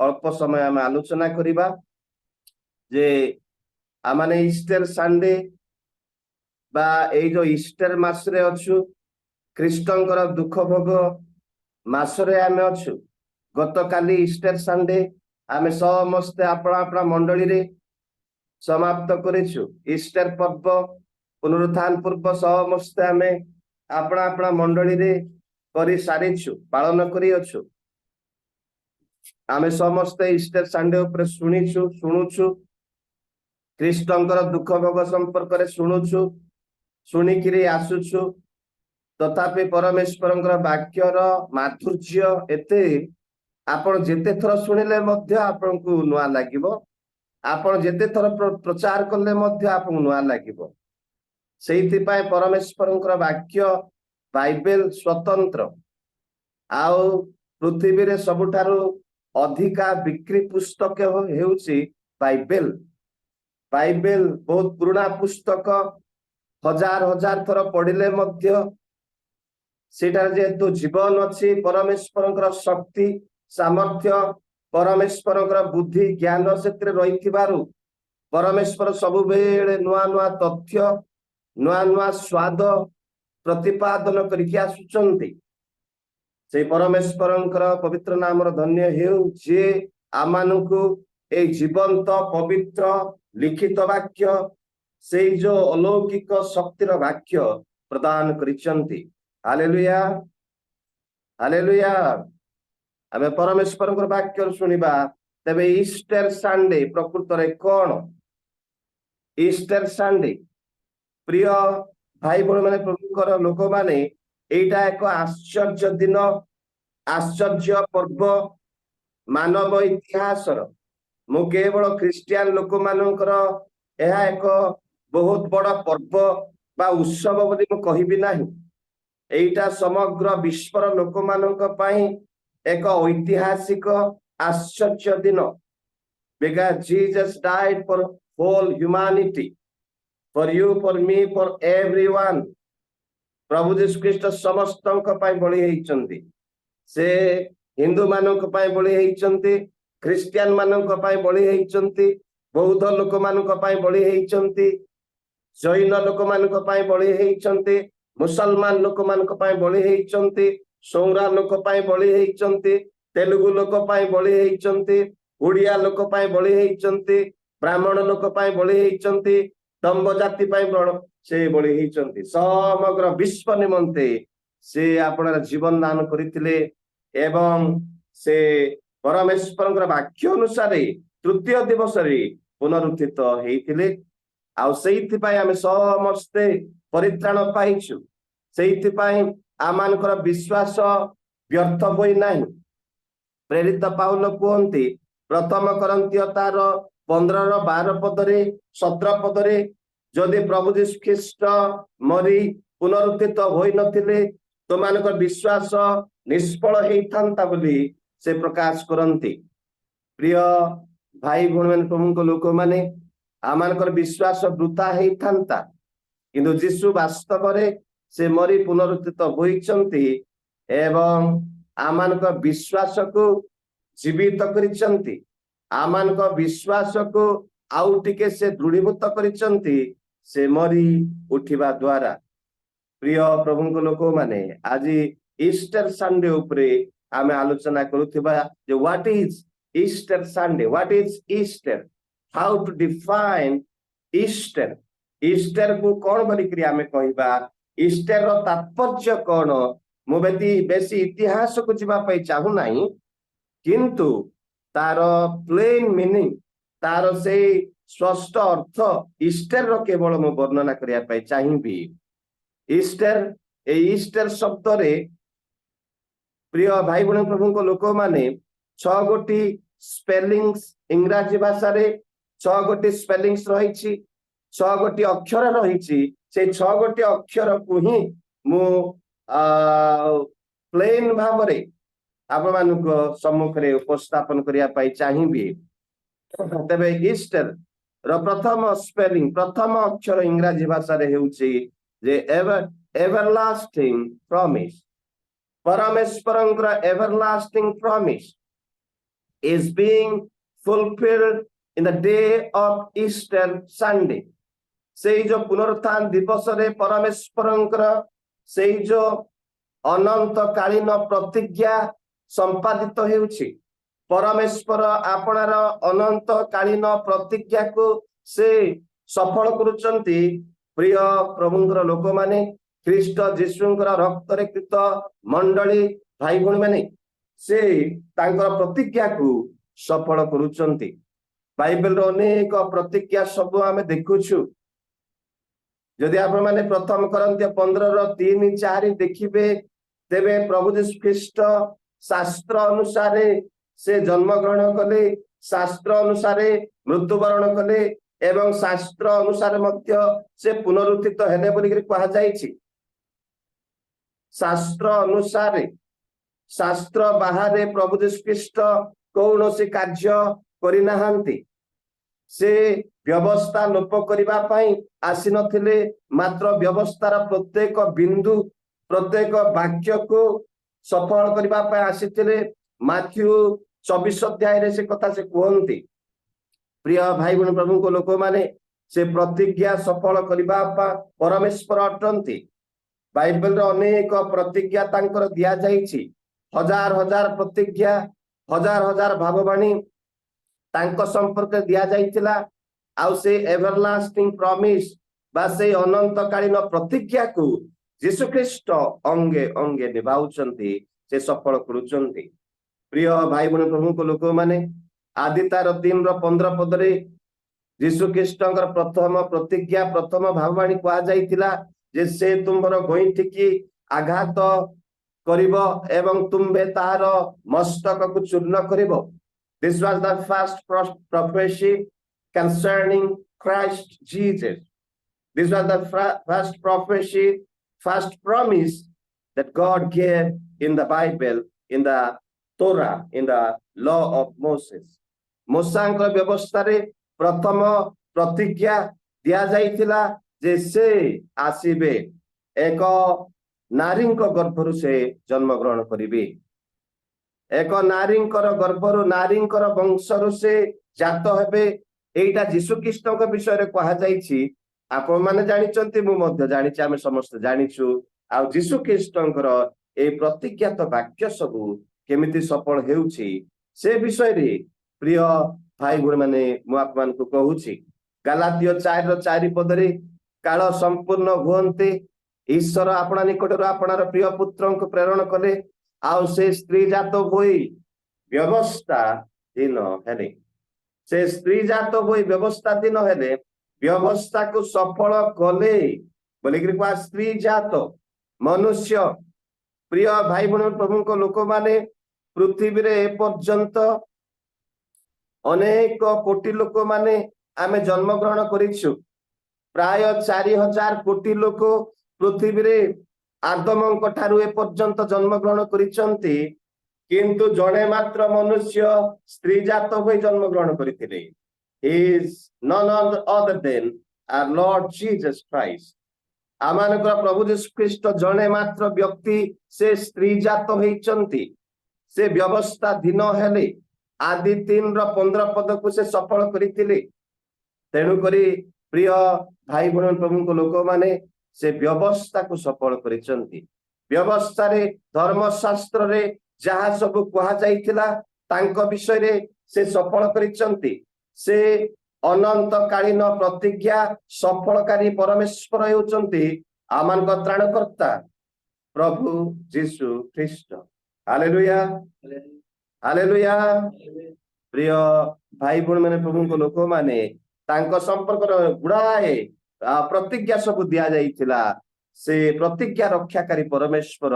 अल्प समय हम आलोचना करिबा जे आमाने ईस्टर संडे बा ए जो ईस्टर मास रे अछु ख्रीष्टंकर दुख भोग मास रे आमे अछु गत काली ईस्टर संडे आमे समस्त अपना अपना मंडली रे समाप्त करिछु ईस्टर पर्व पुनरुत्थान पूर्व समस्त आमे अपना अपना मंडली रे करि सारिछु पालन करि अछु आमे समस्त ईस्टर संडे ऊपर सुनिछु सुनुछु ख्रीष्टंकर दुख भोग संपर्क रे सुनुछु सुनिकिरी आसुछु तथापि परमेश्वरंकर वाक्यर माधुर्य एते आपण जेते थर सुनिले मध्य आपण को नुआ लागिबो आपण जेते थर प्रचार करले मध्य आपण नुआ लागिबो सेहिति पाए परमेश्वरंकर वाक्य बाइबल स्वतंत्र आउ पृथ्वी रे सबुठारु अधिका बिक्री पुस्तक हेउची बाइबल बाइबल बहुत पुराना पुस्तक हजार हजार थर पढ़िले मध्य सेटा जेहेतु जीवन अच्छी परमेश्वरंकर शक्ति सामर्थ्य परमेश्वरंकर बुद्धि ज्ञान से रही परमेश्वर सब बेले नुआ नुआ तथ्य ନୂଆ ନୂଆ ସ୍ୱାଦ ପ୍ରତିପାଦନ କରିକି ଆସୁଛନ୍ତି। ସେଇ ପରମେଶ୍ୱରଙ୍କର ପବିତ୍ର ନାମର ଧନ୍ୟ ହେଉ, ଯିଏ ଆମମାନଙ୍କୁ ଏଇ ଜୀବନ୍ତ ପବିତ୍ର ଲିଖିତ ବାକ୍ୟ, ସେଇ ଯୋଉ ଅଲୌକିକ ଶକ୍ତିର ବାକ୍ୟ ପ୍ରଦାନ କରିଛନ୍ତି। Hallelujah, hallelujah. ଆମେ ପରମେଶ୍ୱରଙ୍କର ବାକ୍ୟ ଶୁଣିବା। ତେବେ ଇଷ୍ଟର ସଣ୍ଡେ ପ୍ରକୃତରେ କଣ? ଇଷ୍ଟର ସଣ୍ଡେ, ପ୍ରିୟ ଭାଇ ଭଉଣୀ ମାନେ, ପ୍ରଭୁଙ୍କର ଲୋକମାନେ, ଏଇଟା ଏକ ଆଶ୍ଚର୍ଯ୍ୟ ଦିନ, ଆଶ୍ଚର୍ଯ୍ୟ ପର୍ବ ମାନବ ଇତିହାସର। ମୁଁ କେବଳ ଖ୍ରୀଷ୍ଟିଆନ ଲୋକମାନଙ୍କର ଏହା ଏକ ବହୁତ ବଡ ପର୍ବ ବା ଉତ୍ସବ ବୋଲି ମୁଁ କହିବି ନାହିଁ। ଏଇଟା ସମଗ୍ର ବିଶ୍ୱର ଲୋକମାନଙ୍କ ପାଇଁ ଏକ ଐତିହାସିକ ଆଶ୍ଚର୍ଯ୍ୟ ଦିନ। because Jesus died for whole humanity, for you, for me, for everyone. ପ୍ରଭୁ ଯୀଶୁ ଖ୍ରୀଷ୍ଟ ସମସ୍ତଙ୍କ ପାଇଁ ବଳି ହେଇଛନ୍ତି। ସେ ହିନ୍ଦୁ ମାନଙ୍କ ପାଇଁ ବଳି ହେଇଛନ୍ତି, ଖ୍ରୀଷ୍ଟିଆନ ମାନଙ୍କ ପାଇଁ ବଳି ହେଇଛନ୍ତି, ବୌଦ୍ଧ ଲୋକମାନଙ୍କ ପାଇଁ ବଳି ହେଇଛନ୍ତି, ଜୈନ ଲୋକମାନଙ୍କ ପାଇଁ ବଳି ହେଇଛନ୍ତି, ମୁସଲମାନ ଲୋକମାନଙ୍କ ପାଇଁ ବଳି ହେଇଛନ୍ତି, ସୌରା ଲୋକ ପାଇଁ ବଳି ହେଇଛନ୍ତି, ତେଲୁଗୁ ଲୋକ ପାଇଁ ବଳି ହେଇଛନ୍ତି, ଓଡିଆ ଲୋକ ପାଇଁ ବଳି ହେଇଛନ୍ତି, ବ୍ରାହ୍ମଣ ଲୋକ ପାଇଁ ବଳି ହେଇଛନ୍ତି, ଦମ୍ବ ଜାତି ପାଇଁ ସେ ବଳି ହେଇଛନ୍ତି। ସମଗ୍ର ବିଶ୍ୱ ନିମନ୍ତେ ସେ ଆପଣଙ୍କ ଜୀବନ ଦାନ କରିଥିଲେ ଏବଂ ସେ ପରମେଶ୍ୱରଙ୍କର ବାକ୍ୟ ଅନୁସାରେ ତୃତୀୟ ଦିବସରେ ପୁନରୁତ୍ଥିତ ହେଇଥିଲେ। ଆଉ ସେଇଥିପାଇଁ ଆମେ ସମସ୍ତେ ପରିତ୍ରାଣ ପାଇଛୁ। ସେଇଥିପାଇଁ ଆମମାନଙ୍କର ବିଶ୍ୱାସ ବ୍ୟର୍ଥ ହୋଇ ନାହିଁ। ପ୍ରେରିତ ପାଉଲ କୁହନ୍ତି ପ୍ରଥମ କରନ୍ଥୀୟ ତାର 15-12 ପଦରେ 17 ପଦରେ, ଯଦି ପ୍ରଭୁ ଯୀଶୁ ଖ୍ରୀଷ୍ଟ ମରି ପୁନରୁତ୍ଥିତ ହୋଇନଥିଲେ ତୁମମାନଙ୍କର ବିଶ୍ୱାସ ନିଷ୍ଫଳ ହେଇଥାନ୍ତା ବୋଲି ସେ ପ୍ରକାଶ କରନ୍ତି। ପ୍ରିୟ ଭାଇ ଭଉଣୀ ମାନେ, ପ୍ରଭୁଙ୍କ ଲୋକମାନେ, ଆମମାନଙ୍କର ବିଶ୍ୱାସ ବୃଥା ହେଇଥାନ୍ତା, କିନ୍ତୁ ଯୀଶୁ ବାସ୍ତବରେ ସେ ମରି ପୁନରୁତ୍ଥିତ ହୋଇଛନ୍ତି ଏବଂ ଆମମାନଙ୍କ ବିଶ୍ୱାସକୁ ଜୀବିତ କରିଛନ୍ତି। ଆମମାନଙ୍କ ବିଶ୍ୱାସକୁ ଆଉ ଟିକେ ସେ ଦୃଢୀଭୂତ କରିଛନ୍ତି ସେ ମରି ଉଠିବା ଦ୍ୱାରା। ପ୍ରିୟ ପ୍ରଭୁଙ୍କ ଲୋକମାନେ, ଆଜି ଇଷ୍ଟର ସଣ୍ଡେ ଉପରେ ଆମେ ଆଲୋଚନା କରୁଥିବା ଯେ what is Easter Sunday, what is Easter, how to define Easter, Easter କୁ କଣ ବୋଲିକିରି ଆମେ କହିବା, ଇଷ୍ଟର ର ତାତ୍ପର୍ଯ୍ୟ କଣ। ମୁଁ ବେଶୀ ଇତିହାସକୁ ଯିବା ପାଇଁ ଚାହୁଁନାହିଁ, କିନ୍ତୁ ତାର ପ୍ଲେନ ମିନିଂ, ତାର ସେଇ ସ୍ପଷ୍ଟ ଅର୍ଥ ଇଷ୍ଟର ର କେବଳ ମୁଁ ବର୍ଣ୍ଣନା କରିବା ପାଇଁ ଚାହିଁବି। ଇଷ୍ଟର, এই ଇଷ୍ଟର ଶବ୍ଦରେ ପ୍ରିୟ ଭାଇ ଭଉଣୀ ପ୍ରଭୁଙ୍କ ଲୋକମାନେ 6 ଗୋଟି ସ୍ପେଲିଂସ୍, ଇଂରାଜୀ ଭାଷାରେ 6 ଗୋଟି ସ୍ପେଲିଂସ୍ ରହିଛି, 6 ଗୋଟି ଅକ୍ଷର ରହିଛି। ସେଇ 6 ଗୋଟି ଅକ୍ଷରକୁ ହିଁ ମୁଁ ପ୍ଲେନ ଭାବରେ ଆପଣମାନଙ୍କ ସମ୍ମୁଖରେ ଉପସ୍ଥାପନ କରିବା ପାଇଁ ଚାହିଁବି। ତେବେ ଇଷ୍ଟର ର ପ୍ରଥମ ସ୍ପେଲିଂ, ପ୍ରଥମ ଅକ୍ଷର ଇଂରାଜୀ ଭାଷାରେ ହେଉଛି ଯେ everlasting promise। ପରମେଶ୍ୱରଙ୍କର everlasting promise is being fulfilled in the day of Easter Sunday। ସେଇ ଯୋଉ ପୁନରୁତ୍ଥାନ ଦିବସରେ ପରମେଶ୍ୱରଙ୍କର ସେଇ ଯୋଉ ଅନନ୍ତ କାଳୀନ ପ୍ରତିଜ୍ଞା ସମ୍ପାଦିତ ହେଉଛି। ପରମେଶ୍ୱର ଆପଣାର ଅନନ୍ତ କାଳୀନ ପ୍ରତିଜ୍ଞାକୁ ସେ ସଫଳ କରୁଛନ୍ତି। ପ୍ରିୟ ପ୍ରଭୁଙ୍କର ଲୋକମାନେ, ଖ୍ରୀଷ୍ଟ ଯୀଶୁଙ୍କର ରକ୍ତରେ କୃତ ମଣ୍ଡଳୀ ଭାଇ ଭଉଣୀ ମାନେ, ସେ ତାଙ୍କର ପ୍ରତିଜ୍ଞାକୁ ସଫଳ କରୁଛନ୍ତି। ବାଇବେଲର ଅନେକ ପ୍ରତିଜ୍ଞା ସବୁ ଆମେ ଦେଖୁଛୁ। ଯଦି ଆପଣମାନେ ପ୍ରଥମ କରନ୍ଥୀୟ 15:3-4 ଦେଖିବେ, ତେବେ ପ୍ରଭୁ ଯୀଶୁ ଖ୍ରୀଷ୍ଟ ଶାସ୍ତ୍ର ଅନୁସାରେ ସେ ଜନ୍ମଗ୍ରହଣ କଲେ, ଶାସ୍ତ୍ର ଅନୁସାରେ ମୃତ୍ୟୁବରଣ କଲେ ଏବଂ ଶାସ୍ତ୍ର ଅନୁସାରେ ମଧ୍ୟ ସେ ପୁନରୁତ୍ଥିତ ହେଲେ ବୋଲିକି କୁହାଯାଇଛି। ଶାସ୍ତ୍ର ଅନୁସାରେ, ଶାସ୍ତ୍ର ବାହାରେ ପ୍ରଭୁ ଯୀଶୁ ଖ୍ରୀଷ୍ଟ କୌଣସି କାର୍ଯ୍ୟ କରିନାହାନ୍ତି। ସେ ବ୍ୟବସ୍ଥା ଲୋପ କରିବା ପାଇଁ ଆସିନଥିଲେ, ମାତ୍ର ବ୍ୟବସ୍ଥାର ପ୍ରତ୍ୟେକ ବିନ୍ଦୁ, ପ୍ରତ୍ୟେକ ବାକ୍ୟକୁ ସଫଳ କରିବା ପାଇଁ ଆସିଥିଲେ। ମାଥ୍ୟୁ 24 ଅଧ୍ୟାୟରେ ସେ କଥା ସେ କୁହନ୍ତି। ପ୍ରିୟ ଭାଇ ଭଉଣୀ ପ୍ରଭୁଙ୍କ ଲୋକମାନେ, से प्रतिज्ञा सफल करबा परमेश्वर अटंती। बाइबल रे अनेक प्रतिज्ञा तांकर दिया जाइछि, हजार हजार प्रतिज्ञा, हजार हजार भाववाणी तांको संपर्क दिया जाइतिला। आउ से एवरलास्टिंग प्रॉमिस बा से अनंतकालीन प्रतिज्ञा को यीशु ख्रीष्ट अंगे अंगे निभाउचंती, से सफल करूचंती। प्रिय भाई बहन प्रभु को लोक माने आदि तार 3:15 पदरे यीशु ख्रीष्टंकर प्रथम प्रतिज्ञा प्रथम भाववाणी कहा जाइतिला जे से तुमर गोइठी की आघात करिवो एवं तुम्बे तार मस्तक को चूर्ण करिवो। This was the first prophecy concerning Christ Jesus. This was the first prophecy, first promise that God gave in the Bible, in the Torah, in the law of Moses. मूसांक व्यवस्था रे प्रथम प्रतिज्ञा दिया जाइतिला जे से आसीबे एक नारींक गर्भरु से जन्म ग्रहण करिबे। एक नारींकर गर्भरु नारींकर वंशरु से जात हेबे। एटा यीशु ख्रीष्टक विषय रे कहा जाइछि। आपण माने जानिचंती, मु मध्य जानिछि, आमे समस्त जानिछु। आ यीशु ख्रीष्टंकर ए प्रतिज्ञात वाक्य सबु केमिति सफल हेउछि से विषय रे प्रिय भाई गुण माने मु आपमान को कहूछि। गलातियो 4:4 पदरे काल संपूर्ण हुअन्ते ईश्वर आपणा निकटरो आपणार प्रिय पुत्रंक प्रेरण कले, आउ से स्त्री जात होई व्यवस्था दिन हेले। से स्त्री जात होई व्यवस्था दिन हेले, व्यवस्था को सफल कले बोलिकरी कहा स्त्री जात मनुष्य। प्रिय भाई बहन प्रभु को लोक माने पृथ्वी रे पर्यंत अनेक कोटी लोक माने आमे जन्म ग्रहण करिछु। प्राय 4000 कोटी लोक पृथ्वी रे आदमंक ठारू ए पर्यंत जन्म ग्रहण करिसंती, किंतु जणे मात्र मनुष्य स्त्री जात होई जन्म ग्रहण करिथिले। He is none other than our Lord Jesus Christ. आमानकर प्रभु यीशु ख्रीष्ट जणे मात्र व्यक्ति से स्त्री जात होइचंती। से व्यवस्था दिन हेले आदि 3:15 पद को से सफल करिथिले। तेणु करी प्रिय भाई बहन प्रभु को लोक माने से व्यवस्था को सफल करिसंती। व्यवस्था रे धर्मशास्त्र रे जहा सब कहा जाइतिला तांको विषय रे से सफल करिसंती। से अनंत कालीन प्रतिज्ञा सफलकारी परमेश्वर हेउचंती आमान को त्राणकर्ता प्रभु यीशु ख्रीष्ट। Hallelujah hallelujah. प्रिय भाई बहन माने प्रभु को लोक माने तांको संपर्क गुड़ाए प्रतिज्ञा सब दिया जाइतिला। से प्रतिज्ञा रक्षाकारी परमेश्वर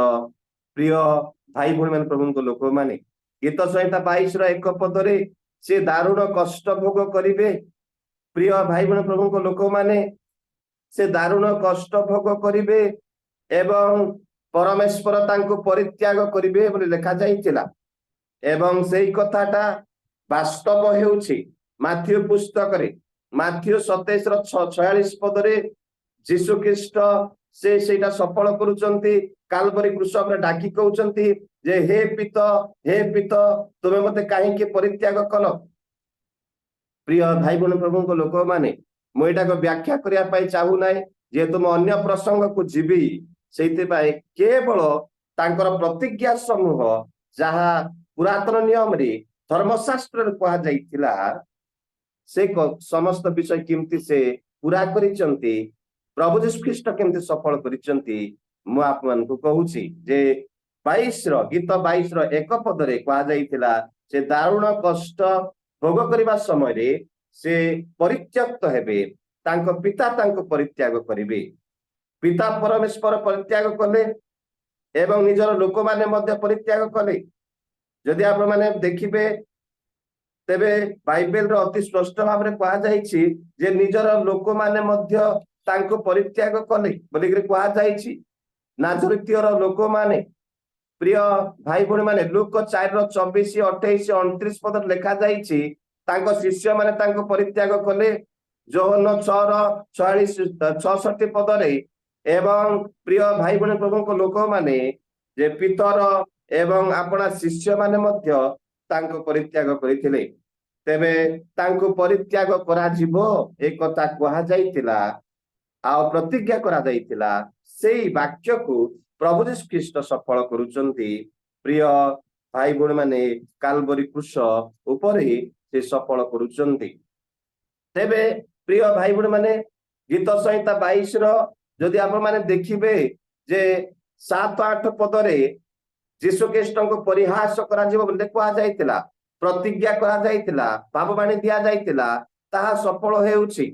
प्रिय भाई बहन माने प्रभु को लोक माने गीत संहिता 22:1 पदरे से दारुण कष्ट भोग करिवे। प्रिय भाई बहन प्रभु को लोक माने से दारुण कष्ट भोग करिवे एवं परमेश्वर तांको परित्याग करिवे बोली लिखा जाइतिला। एवं सेई कथाटा वास्तव हेउछि माथ्यू पुस्तक रे माथ्यू 27:46 पदरे यीशु ख्रीष्ट से सेटा सफल करूचंती। कालवरी क्रूस रे डाकी कहउचंती जे हे पित तुमे मते काहे के परित्याग कल। प्रिय भाई बहन प्रभु को लोक माने मु एटा को व्याख्या करिया पाई चाहू नै जे तुम अन्य प्रसंग को जीवी सेति पाए केवल तांकर प्रतिज्ञा समूह जहा पुरातन नियम रे धर्मशास्त्र रे कहा जाइतिला से समस्त विषय केमती से पूरा करिचंती। प्रभु यीशु ख्रीष्ट केमती सफल करिचंती मु आपमान को कहूची जे 22 गीत 22:1 पदरे कहा जाइतिला से दारुण कष्ट भोग करिबा समय रे से परित्यक्त हेबे, तांको पिता तांको परित्याग करिवे। पिता परमेश्वर परित्याग कले एवं निजर लोक माने मध्य परित्याग कले। जदि आप माने देखिबे तेबे बाइबल रो अति स्पष्ट भाव रे कहा जाइछि जे निजर लोक माने मध्य तांको परित्याग कले बोली के कहा जाइछि। नाजरीतीयर लोक माने प्रिय भाई बहन माने लूक 4:24, 28, 29 पद लिखा जाइछि तांको शिष्य माने तांको परित्याग कले। जोहन 6:66 पदरे एवं प्रिय भाई बहन प्रभु को लोक माने जे पितर एवं अपना शिष्य माने मध्य तांको परित्याग करिथिले। ତେବେ ତାଙ୍କୁ ପରିତ୍ୟାଗ କରାଯିବ ଏ କଥା କୁହାଯାଇଥିଲା ଆଉ ପ୍ରତିଜ୍ଞା କରାଯାଇଥିଲା। ସେଇ ବାକ୍ୟକୁ ପ୍ରଭୁ ଯୀଶୁ ଖ୍ରୀଷ୍ଟ ସଫଳ କରୁଛନ୍ତି। ପ୍ରିୟ ଭାଇ ଭଉଣୀ ମାନେ, କାଲବରୀ କ୍ରୁଶ ଉପରେ ସେ ସଫଳ କରୁଛନ୍ତି। ତେବେ ପ୍ରିୟ ଭାଇ ଭଉଣୀ ମାନେ, ଗୀତ ସଂହିତା 22 ଯଦି ଆପଣ ମାନେ ଦେଖିବେ ଯେ 7-8 ପଦରେ ଯୀଶୁ ଖ୍ରୀଷ୍ଟଙ୍କୁ ପରିହାସ କରାଯିବ ବୋଲି କୁହାଯାଇଥିଲା, ପ୍ରତିଜ୍ଞା କରାଯାଇଥିଲା, ଭାବବାଣୀ ଦିଆଯାଇଥିଲା, ତାହା ସଫଳ ହେଉଛି।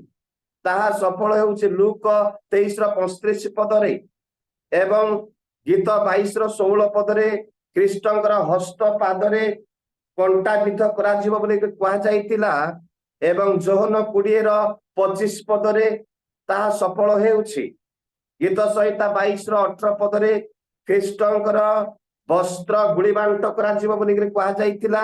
ତାହା ସଫଳ ହେଉଛି ଲୁକ 23:35 ପଦରେ ଏବଂ ଗୀତ 22:16 ପଦରେ ଖ୍ରୀଷ୍ଟଙ୍କର ହସ୍ତ ପାଦରେ କଣ୍ଟା ବିଦ୍ଧ କରାଯିବ ବୋଲି କୁହାଯାଇଥିଲା ଏବଂ ଯୋହନ 20:25 ପଦରେ ତାହା ସଫଳ ହେଉଛି। ଗୀତ ସଂହିତା 22:18 ପଦରେ ଖ୍ରୀଷ୍ଟଙ୍କର ବସ୍ତ୍ର ଗୁଳି ବାଣ୍ଟ କରାଯିବ ବୋଲି କୁହାଯାଇଥିଲା।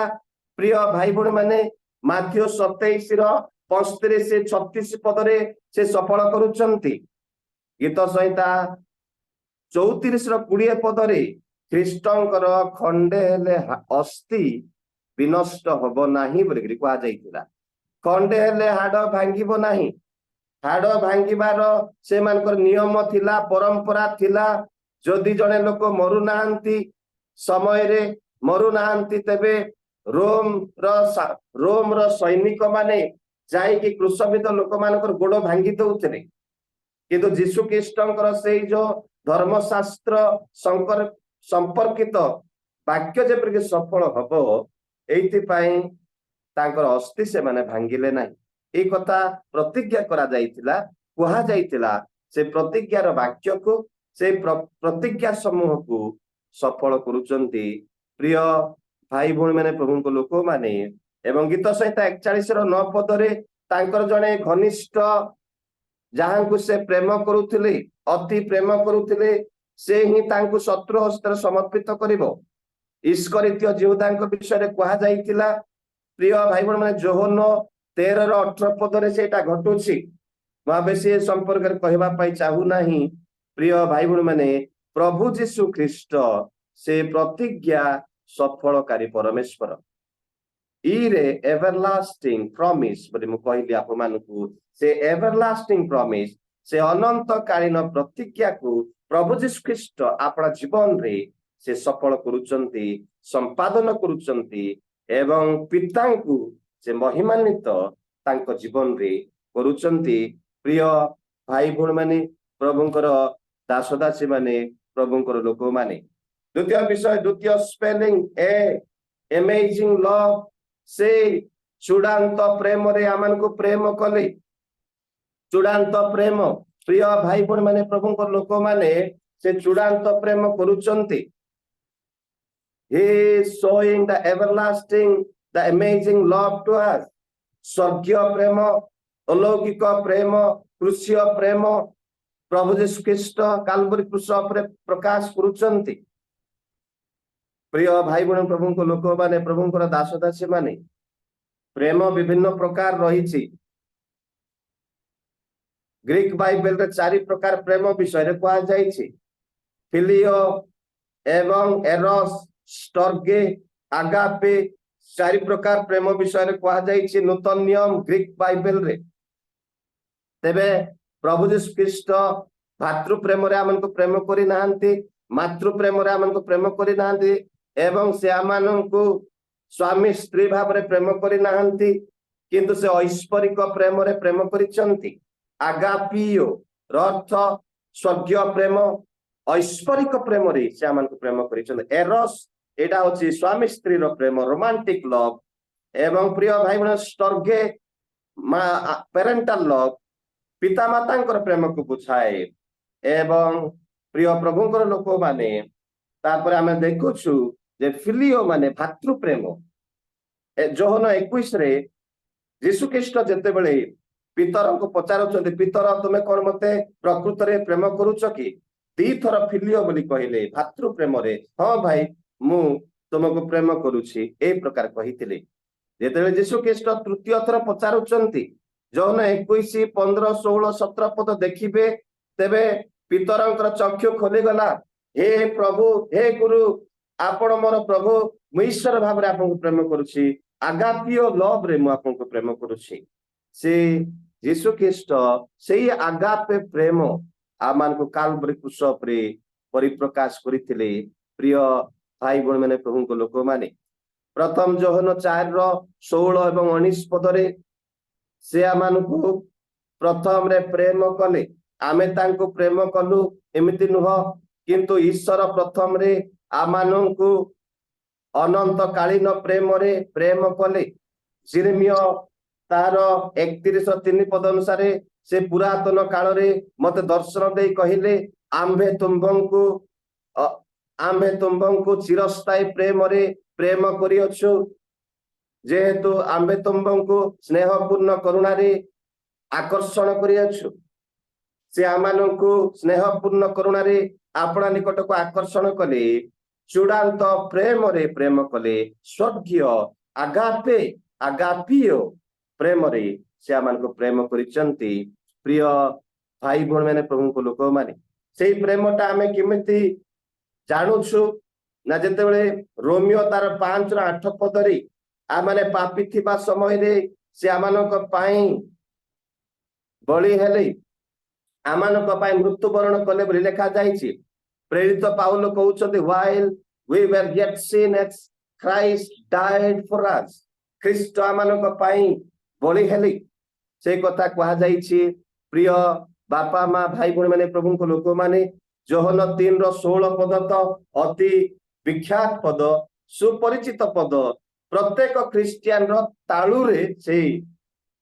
ପ୍ରିୟ ଭାଇ ଭଉଣୀ ମାନେ, ମାଥ୍ୟୁ 27:35-36 ପଦରେ ସେ ସଫଳ କରୁଛନ୍ତି। ଗୀତ ସଂହିତା 34:20 ପଦରେ ଖ୍ରୀଷ୍ଟଙ୍କର ଖଣ୍ଡେ ହେଲେ ଅସ୍ଥି ବିନଷ୍ଟ ହବ ନାହିଁ ବୋଲି କୁହାଯାଇଥିଲା। ଖଣ୍ଡେ ହେଲେ ହାଡ ଭାଙ୍ଗିବ ନାହିଁ। ହାଡ ଭାଙ୍ଗିବାର ସେମାନଙ୍କର ନିୟମ ଥିଲା, ପରମ୍ପରା ଥିଲା। ଯଦି ଜଣେ ଲୋକ ମରୁନାହାନ୍ତି ସମୟରେ ତେବେ ରୋମର ସୈନିକ ମାନେ ଯାଇକି କ୍ରୁଶବିଦ୍ଧ ଲୋକମାନଙ୍କର ଗୋଡ ଭାଙ୍ଗି ଦଉଥିଲେ। କିନ୍ତୁ ଯୀଶୁ ଖ୍ରୀଷ୍ଟଙ୍କର ସେଇ ଯୋଉ ଧର୍ମଶାସ୍ତ୍ର ସମ୍ପର୍କିତ ବାକ୍ୟ ଯେପରିକି ସଫଳ ହବ, ଏଇଥିପାଇଁ ତାଙ୍କର ଅସ୍ଥି ସେମାନେ ଭାଙ୍ଗିଲେ ନାହିଁ। ଏଇ କଥା ପ୍ରତିଜ୍ଞା କରାଯାଇଥିଲା, କୁହାଯାଇଥିଲା। ସେ ପ୍ରତିଜ୍ଞାର ବାକ୍ୟକୁ, ସେ ପ୍ରତିଜ୍ଞା ସମୂହକୁ ସଫଳ କରୁଛନ୍ତି। ପ୍ରିୟ ଭାଇ ଭଉଣୀ ମାନେ, ପ୍ରଭୁଙ୍କ ଲୋକମାନେ, ଏବଂ ଗୀତ ସଂହିତା 41:9 ପଦରେ ତାଙ୍କର ଜଣେ ଘନିଷ୍ଠ, ଯାହାଙ୍କୁ ସେ ପ୍ରେମ କରୁଥିଲେ, ଅତି ପ୍ରେମ କରୁଥିଲେ, ସେ ହିଁ ତାଙ୍କୁ ଶତ୍ରୁ ହସ୍ତରେ ସମର୍ପିତ କରିବ। ଇସ୍କରିତୀୟ ଯିହୁଦାଙ୍କ ବିଷୟରେ କୁହାଯାଇଥିଲା। ପ୍ରିୟ ଭାଇ ଭଉଣୀ ମାନେ, ଯୋହନ 13:18 ପଦରେ ସେଇଟା ଘଟୁଛି। ମୁଁ ବେଶୀ ଏ ସମ୍ପର୍କରେ କହିବା ପାଇଁ ଚାହୁଁନାହିଁ। ପ୍ରିୟ ଭାଇ ଭଉଣୀ ମାନେ, ପ୍ରଭୁ ଯୀଶୁ ଖ୍ରୀଷ୍ଟ ସେ ପ୍ରତିଜ୍ଞା ସଫଳକାରୀ ପରମେଶ୍ୱର। ଇରେ ଏଭରଲାଷ୍ଟିଂ ପ୍ରମିସ୍ ବୋଲି ମୁଁ କହିଲି ଆପଣମାନଙ୍କୁ। ସେ ଏଭରଲାଷ୍ଟିଂ ପ୍ରମିସ୍, ସେ ଅନନ୍ତକାଳୀନ ପ୍ରତିଜ୍ଞାକୁ ପ୍ରଭୁ ଯୀଶୁ ଖ୍ରୀଷ୍ଟ ଆପଣା ଜୀବନରେ ସେ ସଫଳ କରୁଛନ୍ତି, ସମ୍ପାଦନ କରୁଛନ୍ତି ଏବଂ ପିତାଙ୍କୁ ସେ ମହିମାନ୍ବିତ ତାଙ୍କ ଜୀବନରେ କରୁଛନ୍ତି। ପ୍ରିୟ ଭାଇ ଭଉଣୀ ମାନେ, ପ୍ରଭୁଙ୍କର ଦାସ ଦାସୀ ମାନେ, ପ୍ରଭୁଙ୍କର ଲୋକମାନେ, ଦ୍ୱିତୀୟ ବିଷୟ, ଦ୍ୱିତୀୟ ସ୍ପେଲିଂ ଏମେଜିଂ ଲଭ, ସେ ଚୂଡାନ୍ତ ପ୍ରେମରେ ଆମମାନଙ୍କୁ ପ୍ରେମ କଲେ। ଚୂଡାନ୍ତ ପ୍ରେମ, ପ୍ରିୟ ଭାଇ ଭଉଣୀ ମାନେ, ପ୍ରଭୁଙ୍କ ଲୋକମାନେ, ସେ ଚୂଡାନ୍ତ ପ୍ରେମ କରୁଛନ୍ତି। He is showing the everlasting, the amazing love to us. ସ୍ୱର୍ଗୀୟ ପ୍ରେମ, ଅଲୌକିକ ପ୍ରେମ, କୃଷୀୟ ପ୍ରେମ ପ୍ରଭୁ ଯୀଶୁ ଖ୍ରୀଷ୍ଟ କାଲବରୀ କ୍ରୁଶ ଉପରେ ପ୍ରକାଶ କରୁଛନ୍ତି। ପ୍ରିୟ ଭାଇ ଭଉଣୀ, ପ୍ରଭୁଙ୍କ ଲୋକମାନେ, ପ୍ରଭୁଙ୍କର ଦାସ ଦାସୀ ମାନେ, ପ୍ରେମ ବିଭିନ୍ନ ପ୍ରକାର ରହିଛି। ଗ୍ରୀକ ବାଇବେଲରେ 4 ପ୍ରକାର ପ୍ରେମ ବିଷୟରେ କୁହାଯାଇଛି। ଫିଲିଓ ଏବଂ ଏରସ୍, ଷ୍ଟର୍ଗେ, ଆଗାପେ, 4 ପ୍ରକାର ପ୍ରେମ ବିଷୟରେ କୁହାଯାଇଛି ନୂତନ ନିୟମ ଗ୍ରୀକ ବାଇବେଲରେ। ତେବେ ପ୍ରଭୁ ଯୀଶୁ ଖ୍ରୀଷ୍ଟ ଭାତୃ ପ୍ରେମରେ ଆମକୁ ପ୍ରେମ କରିନାହାନ୍ତି, ମାତୃ ପ୍ରେମରେ ଆମକୁ ପ୍ରେମ କରିନାହାନ୍ତି ଏବଂ ସେ ଆମମାନଙ୍କୁ ସ୍ୱାମୀ ସ୍ତ୍ରୀ ଭାବରେ ପ୍ରେମ କରିନାହାନ୍ତି, କିନ୍ତୁ ସେ ଐଶ୍ୱରିକ ପ୍ରେମରେ ପ୍ରେମ କରିଛନ୍ତି। ଆଗାପିଓ ର ଅର୍ଥ ସ୍ୱର୍ଗୀୟ ପ୍ରେମ, ଐଶ୍ୱରିକ ପ୍ରେମରେ ସେ ଆମକୁ ପ୍ରେମ କରିଛନ୍ତି। ଏରସ୍, ଏଇଟା ହଉଛି ସ୍ୱାମୀ ସ୍ତ୍ରୀର ପ୍ରେମ, ରୋମାଣ୍ଟିକ ଲଭ। ଏବଂ ପ୍ରିୟ ଭାଇ ଭଉଣୀ, ଷ୍ଟର୍ଗେ ପ୍ୟାରେଣ୍ଟାଲ ଲଭ, ପିତା ମାତାଙ୍କର ପ୍ରେମକୁ ବୁଝାଏ। ଏବଂ ପ୍ରିୟ ପ୍ରଭୁଙ୍କର ଲୋକମାନେ, ତାପରେ ଆମେ ଦେଖୁଛୁ ଯେ ଫିଲିଓ ମାନେ ଭାତୃ ପ୍ରେମ। ଯୋହନ 21ରେ ଯୀଶୁ ଖ୍ରୀଷ୍ଟ ଯେତେବେଳେ ପିତରଙ୍କୁ ପଚାରୁଛନ୍ତି, ପିତର ତୁମେ କଣ ମତେ ପ୍ରକୃତରେ ପ୍ରେମ କରୁଛ କି? 2 ଥର ଫିଲିଓ ବୋଲି କହିଲେ, ଭାତୃ ପ୍ରେମରେ। ହଁ ଭାଇ, ମୁଁ ତୁମକୁ ପ୍ରେମ କରୁଛି, এই ପ୍ରକାର କହିଥିଲେ। ଯେତେବେଳେ ଯୀଶୁ ଖ୍ରୀଷ୍ଟ ତୃତୀୟ ଥର ପଚାରୁଛନ୍ତି, ଯୋହନ 21, 15, 16, 17 ପଦ ଦେଖିବେ, ତେବେ ପିତରଙ୍କର ଚକ୍ଷୁ ଖୋଲିଗଲା। ହେ ପ୍ରଭୁ, ହେ ଗୁରୁ, ଆପଣ ମୋର ପ୍ରଭୁ, ମୁଁ ଈଶ୍ୱର ଭାବରେ ଆପଣଙ୍କୁ ପ୍ରେମ କରୁଛି। ଆଗାପିଓ ଲଭ୍ ରେ ମୁଁ ଆପଣଙ୍କୁ ପ୍ରେମ କରୁଛି। ସେ ଯୀଶୁ ଖ୍ରୀଷ୍ଟ ସେଇ ଆଗାପେ ପ୍ରେମ ଆମମାନଙ୍କୁ କାଲବରୀ କ୍ରୁଶ ଉପରେ ପରିପ୍ରକାଶ କରିଥିଲେ। ପ୍ରିୟ ଭାଇ ଭଉଣୀ ମାନେ, ପ୍ରଭୁଙ୍କ ଲୋକମାନେ, ପ୍ରଥମ ଯୋହନ 4:16 ଏବଂ 19 ପଦରେ ସେ ଆମମାନଙ୍କୁ ପ୍ରଥମରେ ପ୍ରେମ କଲେ। ଆମେ ତାଙ୍କୁ ପ୍ରେମ କଲୁ ଏମିତି ନୁହଁ, କିନ୍ତୁ ଈଶ୍ୱର ପ୍ରଥମରେ ଆମମାନଙ୍କୁ ଅନନ୍ତ କାଳୀନ ପ୍ରେମରେ ପ୍ରେମ କଲେ। ଜିର୍ମିୟ ତାର 31:3 ପଦ ଅନୁସାରେ ସେ ପୁରାତନ କାଳରେ ମତେ ଦର୍ଶନ ଦେଇ କହିଲେ, ଆମ୍ଭେ ତୁମ୍ଭଙ୍କୁ ଚିରସ୍ଥାୟୀ ପ୍ରେମରେ ପ୍ରେମ କରିଅଛୁ। ଯେହେତୁ ଆମ୍ଭେ ତୁମ୍ଭଙ୍କୁ ସ୍ନେହପୂର୍ଣ୍ଣ କରୁଣାରେ ଆକର୍ଷଣ କରିଅଛୁ। ସେ ଆମମାନଙ୍କୁ ସ୍ନେହପୂର୍ଣ୍ଣ କରୁଣାରେ ଆପଣା ନିକଟକୁ ଆକର୍ଷଣ କଲେ, ଚୂଡାନ୍ତ ପ୍ରେମରେ ପ୍ରେମ କଲେ, ସ୍ୱର୍ଗୀୟ ଆଗାପିଓ ପ୍ରେମରେ ସେ ଆମମାନଙ୍କୁ ପ୍ରେମ କରିଛନ୍ତି। ପ୍ରିୟ ଭାଇ ଭଉଣୀ ମାନେ, ପ୍ରଭୁଙ୍କ ଲୋକମାନେ, ସେଇ ପ୍ରେମଟା ଆମେ କେମିତି ଜାଣୁଛୁ ନା, ଯେତେବେଳେ ରୋମିଓ ତାର 5:8 ପଦରେ ଆମମାନେ ପାପୀ ଥିବା ସମୟରେ ସେ ଆମମାନଙ୍କ ପାଇଁ ବଳି ହେଲେ, ଆମମାନଙ୍କ ପାଇଁ ମୃତ୍ୟୁବରଣ କଲେ ବୋଲି ଲେଖାଯାଇଛି। ପ୍ରେରିତ ପାଉଲ କହୁଛନ୍ତି, while we were yet sinners, Christ died for us. ଖ୍ରୀଷ୍ଟ ଆମମାନଙ୍କ ପାଇଁ ବଳି ହେଲେ, ସେଇ କଥା କୁହାଯାଇଛି। ପ୍ରିୟ ବାପା ମା ଭାଇ ଭଉଣୀ ମାନେ, ପ୍ରଭୁଙ୍କ ଲୋକମାନେ, ଯୋହନ 3:16 ପଦ ତ ଅତି ବିଖ୍ୟାତ ପଦ, ସୁପରିଚିତ ପଦ। ପ୍ରତ୍ୟେକ ଖ୍ରୀଷ୍ଟିଆନର ତାଳୁରେ ସେଇ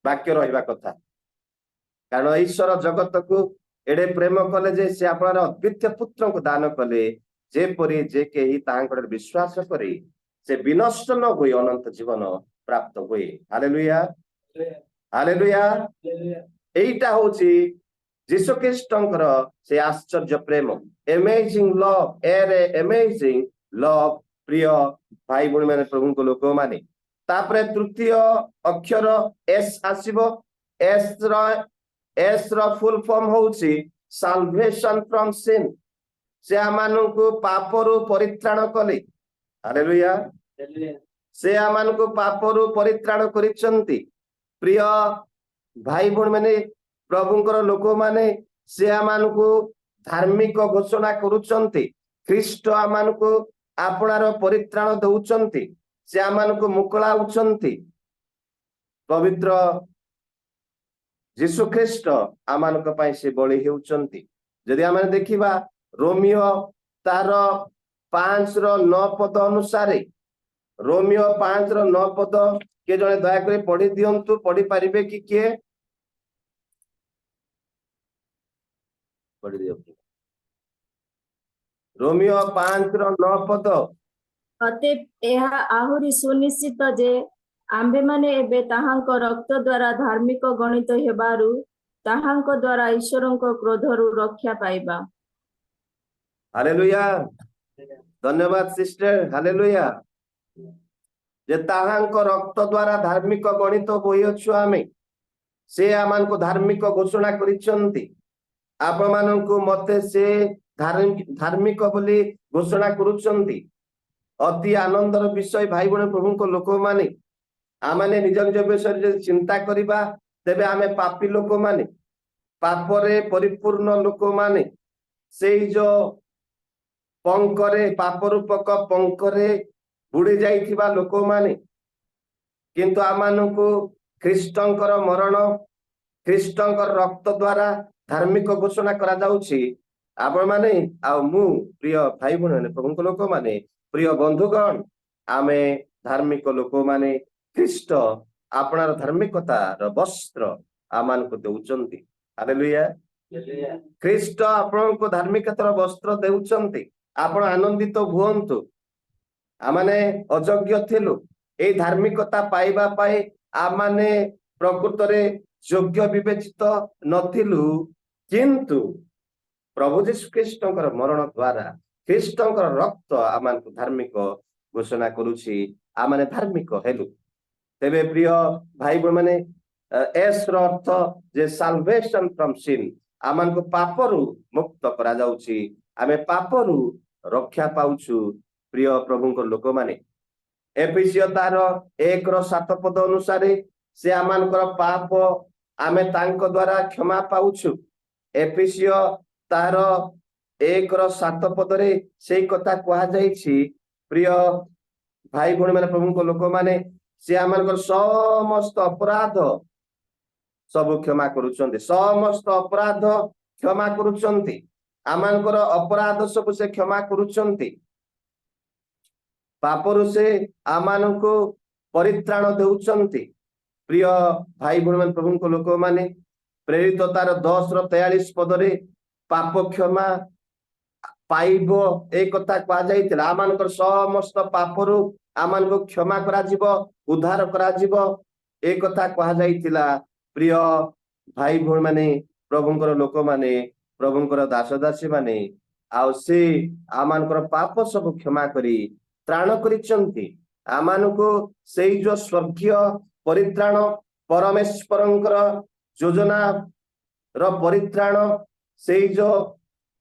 ବାକ୍ୟ ରହିବା କଥା। କାରଣ ଈଶ୍ୱର ଜଗତକୁ ଏଡେ ପ୍ରେମ କଲେ ଯେ ସେ ଆପଣର ଅଦ୍ୱିତୀୟ ପୁତ୍ରଙ୍କୁ ଦାନ କଲେ, ଯେପରି ଯେ କେହି ତାହାଙ୍କର ବିଶ୍ୱାସ କରି ସେ ବିନଷ୍ଟ ନ ହୋଇ ଅନନ୍ତ ଜୀବନ ପ୍ରାପ୍ତ ହୁଏ। Hallelujah, hallelujah. এইটা হচ্ছে যীশু খ্রিস্টଙ୍କର ସେ ଆଶ୍ଚର୍ଯ୍ୟ ପ୍ରେମ, ଏମେଜିଂ ଲଭ୍, ଏମେଜିଂ ଲଭ୍। ପ୍ରିୟ ଭାଇ ଭଉଣୀ ମାନେ, ପ୍ରଭୁଙ୍କ ଲୋକମାନେ, ତାପରେ ତୃତୀୟ ଅକ୍ଷର ଏସ୍ ଆସିବ। ଏସ୍ ର ଫୁଲ ଫର୍ମ ହଉଛି ସାଲଭେସନ ଫ୍ରମ ସିନ୍। ସେ ଆମମାନଙ୍କୁ ପାପରୁ ପରିତ୍ରାଣ କଲେ। ହାଲେଲୁୟା। ସେ ଆମମାନଙ୍କୁ ପାପରୁ ପରିତ୍ରାଣ କରିଛନ୍ତି। ପ୍ରିୟ ଭାଇ ଭଉଣୀ ମାନେ, ପ୍ରଭୁଙ୍କର ଲୋକମାନେ, ସେ ଆମମାନଙ୍କୁ ଧାର୍ମିକ ଘୋଷଣା କରୁଛନ୍ତି। ଖ୍ରୀଷ୍ଟ ଆମମାନଙ୍କୁ ଆପଣାର ପରିତ୍ରାଣ ଦଉଛନ୍ତି, ସେ ଆମମାନଙ୍କୁ ମୁକୁଳାଉଛନ୍ତି। ପବିତ୍ର ଯୀଶୁ ଖ୍ରୀଷ୍ଟ ଆମମାନଙ୍କ ପାଇଁ ସେ ବଳି ହେଉଛନ୍ତି। ଯଦି ଆମେ ଦେଖିବା ରୋମିଓ ତାର 5:9 ପଦ ଅନୁସାରେ, ରୋମିଓ 5:9 ପଦ କିଏ ଜଣେ ଦୟାକରି ପଢି ଦିଅନ୍ତୁ, ପଢି ପାରିବେ କି କିଏ? ପଢି ଦିଅନ୍ତୁ ରୋମିଓ 5:9 ପଦ। ଅତଏବ ଏହା ଆହୁରି ସୁନିଶ୍ଚିତ ଯେ ଆମ୍ଭେମାନେ ଏବେ ତାହାଙ୍କ ରକ୍ତ ଦ୍ୱାରା ଧାର୍ମିକ ଗଣିତ ହେବାରୁ ତାହାଙ୍କ ଦ୍ୱାରା ଈଶ୍ୱରଙ୍କ କ୍ରୋଧରୁ ରକ୍ଷା ପାଇବା। ହାଲେଲୁୟା, ଧନ୍ୟବାଦ ସିଷ୍ଟର। ହାଲେଲୁୟା। ଯେ ତାହାଙ୍କ ରକ୍ତ ଦ୍ୱାରା ଧାର୍ମିକ ଗଣିତ ହୋଇଅଛୁ ଆମେ, ସେ ଆମମାନଙ୍କୁ ଧାର୍ମିକ ଘୋଷଣା କରିଛନ୍ତି। ଆପଣମାନଙ୍କୁ ମତେ ସେ ଧାର୍ମିକ ବୋଲି ଘୋଷଣା କରୁଛନ୍ତି। ଅତି ଆନନ୍ଦର ବିଷୟ ଭାଇ ଭଉଣୀ, ପ୍ରଭୁଙ୍କ ଲୋକମାନେ, ଆମେ ନିଜ ନିଜ ବିଷୟରେ ଯଦି ଚିନ୍ତା କରିବା, ତେବେ ଆମେ ପାପୀ ଲୋକମାନେ, ପାପରେ ପରିପୂର୍ଣ୍ଣ ଲୋକମାନେ, ସେଇ ଯୋଉ ପଙ୍କରେ, ପାପ ରୂପକ ପଙ୍କରେ ବୁଡି ଯାଇଥିବା ଲୋକମାନେ। କିନ୍ତୁ ଆମମାନଙ୍କୁ ଖ୍ରୀଷ୍ଟଙ୍କର ମରଣ, ଖ୍ରୀଷ୍ଟଙ୍କର ରକ୍ତ ଦ୍ୱାରା ଧାର୍ମିକ ଘୋଷଣା କରାଯାଉଛି। ଆପଣମାନେ ଆଉ ମୁଁ, ପ୍ରିୟ ଭାଇ ଭଉଣୀ, ପ୍ରଭୁଙ୍କ ଲୋକମାନେ, ପ୍ରିୟ ବନ୍ଧୁଗଣ, ଆମେ ଧାର୍ମିକ ଲୋକମାନେ। ଖ୍ରୀଷ୍ଟ ଆପଣାର ଧାର୍ମିକତାର ବସ୍ତ୍ର ଆମମାନଙ୍କୁ ଦେଉଛନ୍ତି। ହାଲେଲୁୟା। ଖ୍ରୀଷ୍ଟ ଆପଣଙ୍କୁ ଧାର୍ମିକତାର ବସ୍ତ୍ର ଦେଉଛନ୍ତି। ଆପଣ ଆନନ୍ଦିତ ହୁଅନ୍ତୁ। ଆମମାନେ ଅଯୋଗ୍ୟ ଥିଲୁ ଏଇ ଧାର୍ମିକତା ପାଇବା ପାଇଁ। ଆମମାନେ ପ୍ରକୃତରେ ଯୋଗ୍ୟ ବିବେଚିତ ନଥିଲୁ, କିନ୍ତୁ ପ୍ରଭୁ ଯୀଶୁ ଖ୍ରୀଷ୍ଟଙ୍କର ମରଣ ଦ୍ୱାରା, ଖ୍ରୀଷ୍ଟଙ୍କର ରକ୍ତ ଆମମାନଙ୍କୁ ଧାର୍ମିକ ଘୋଷଣା କରୁଛି। ଆମମାନେ ଧାର୍ମିକ ହେଲୁ। ତେବେ ପ୍ରିୟ ଭାଇ ଭଉଣୀ ମାନେ, ଏସ୍ ର ଅର୍ଥ ଯେ ସାଲଭେସନ ଫ୍ରମ ସିନ୍, ଆମମାନଙ୍କୁ ପାପରୁ ମୁକ୍ତ କରାଯାଉଛି, ଆମେ ପାପରୁ ରକ୍ଷା ପାଉଛୁ। ପ୍ରିୟ ପ୍ରଭୁଙ୍କ ଲୋକମାନେ, एफिसियो तार 1:7 अनुसार से आमानकर पाप आमे तांको द्वारा क्षमा पाउछु। एफिसियो तार 1:7 से कथा कहा जाइछि। प्रिय भाई भौणी माने प्रभु को लोक माने से आमानकर समस्त अपराध सब क्षमा करुचंती, समस्त अपराध क्षमा करुचंती, आमानकर अपराध सब से क्षमा करुचंती, पापरु से आमानको परित्राण देउचंती। प्रिय भाई भौणी माने प्रभु को लोक माने प्रेरित तार 10:43 पदरे पाप क्षमा पाइबो एक कथा कहा जाइतिला। आमानकर समस्त पापरु आमानको क्षमा करा जिवो, उद्धार करा जिवो एक कथा कहा जाइतिला। प्रिय भाई भौणी माने प्रभुंकर लोक माने प्रभुंकर दास दासी माने आउ से आमानकर पाप सब क्षमा करी त्राण करिचंती। आमानको सेई जो स्वर्गीय परित्राण परमेश्वरंकर योजना र परित्राण सेई जो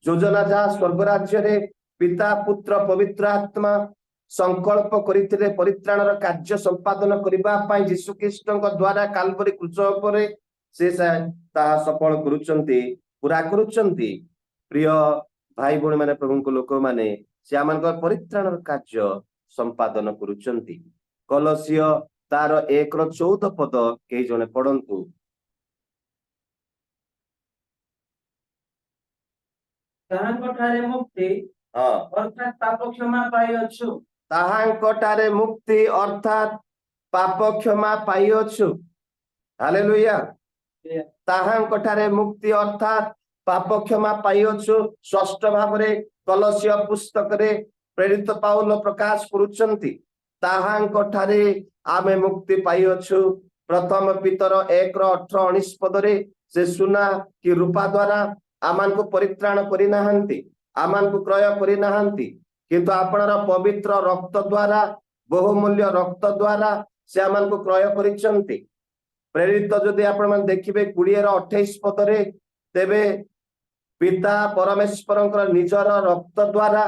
योजना जहाँ स्वर्ग राज्य रे पिता पुत्र पवित्र आत्मा संकल्प करिथिले परित्राणर कार्य संपादन करिबा पई यीशु ख्रीष्टଙ୍କ द्वारा काल्वरी क्रूस उपरे से ता सफल करूचंती, पूरा करूचंती। प्रिय भाई भौणी माने प्रभुଙ୍କ लोक माने से आमानकर परित्राणर कार्य संपादन करूचंती। कलसीय तार 1:14 पद केही जने पढंतु। ତାହାଙ୍କଠାରେ ମୁକ୍ତି हाँ, ଅର୍ଥାତ୍ ପାପ କ୍ଷମା ପାଇଅଛୁ। ତାହାଙ୍କଠାରେ ମୁକ୍ତି ଅର୍ଥାତ୍ ପାପ କ୍ଷମା ପାଇଅଛୁ। ହାଲେଲୁୟା। ତାହାଙ୍କଠାରେ ମୁକ୍ତି ଅର୍ଥାତ୍ ପାପ କ୍ଷମା ପାଇଅଛୁ ସ୍ପଷ୍ଟ ଭାବରେ କଲସିୟ ପୁସ୍ତକରେ ପ୍ରେରିତ ପାଉଲ ପ୍ରକାଶ କରୁଛନ୍ତି। ତାହାଙ୍କଠାରେ ଆମେ ମୁକ୍ତି ପାଇଅଛୁ। ପ୍ରଥମ ପିତର 1:18-19 ପଦରେ ସେ ସୁନା କି ରୂପା ଦ୍ୱାରା ଆମମାନଙ୍କୁ ପରିତ୍ରାଣ କରିନାହାନ୍ତି, ଆମମାନଙ୍କୁ କ୍ରୟ କରିନାହାନ୍ତି, କିନ୍ତୁ ଆପଣର ପବିତ୍ର ରକ୍ତ ଦ୍ୱାରା ବହୁମୂଲ୍ୟ ରକ୍ତ ଦ୍ୱାରା ସେ ଆମମାନଙ୍କୁ କ୍ରୟ କରିଛନ୍ତି। ପ୍ରେରିତ ଯଦି ଆପଣ ମାନେ ଦେଖିବେ 20:28 ପଦରେ ତେବେ ପିତା ପରମେଶ୍ୱରଙ୍କର ନିଜର ରକ୍ତ ଦ୍ୱାରା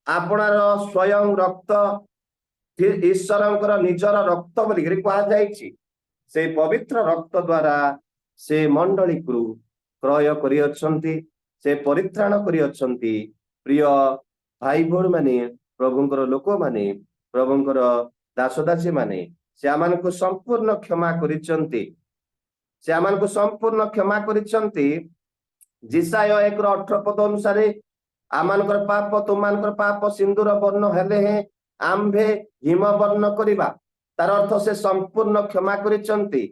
ଆପଣର ସ୍ୱୟଂ ରକ୍ତ ଈଶ୍ୱରଙ୍କର ନିଜର ରକ୍ତ ବୋଲିକି କୁହାଯାଇଛି। ସେ ପବିତ୍ର ରକ୍ତ ଦ୍ୱାରା ସେ ମଣ୍ଡଳୀକୁ କ୍ରୟ କରିଅଛନ୍ତି, ସେ ପରିତ୍ରାଣ କରିଅଛନ୍ତି। ପ୍ରିୟ ଭାଇ ଭଉଣୀ ମାନେ ପ୍ରଭୁଙ୍କର ଲୋକମାନେ ପ୍ରଭୁଙ୍କର ଦାସ ଦାସୀ ମାନେ ସେ ଆମମାନଙ୍କୁ ସମ୍ପୂର୍ଣ୍ଣ କ୍ଷମା କରିଛନ୍ତି, ସେ ଆମମାନଙ୍କୁ ସମ୍ପୂର୍ଣ୍ଣ କ୍ଷମା କରିଛନ୍ତି। ଜିସାୟ 1:18 ପଦ ଅନୁସାରେ ଆମମାନଙ୍କର ପାପ ତୁମମାନଙ୍କର ପାପ ସିନ୍ଦୁର ବର୍ଣ୍ଣ ହେଲେ ହେଁ ଆମ୍ଭେ ହିମ ବର୍ଣ୍ଣ କରିବା। ତାର ଅର୍ଥ ସେ ସମ୍ପୂର୍ଣ୍ଣ କ୍ଷମା କରିଛନ୍ତି,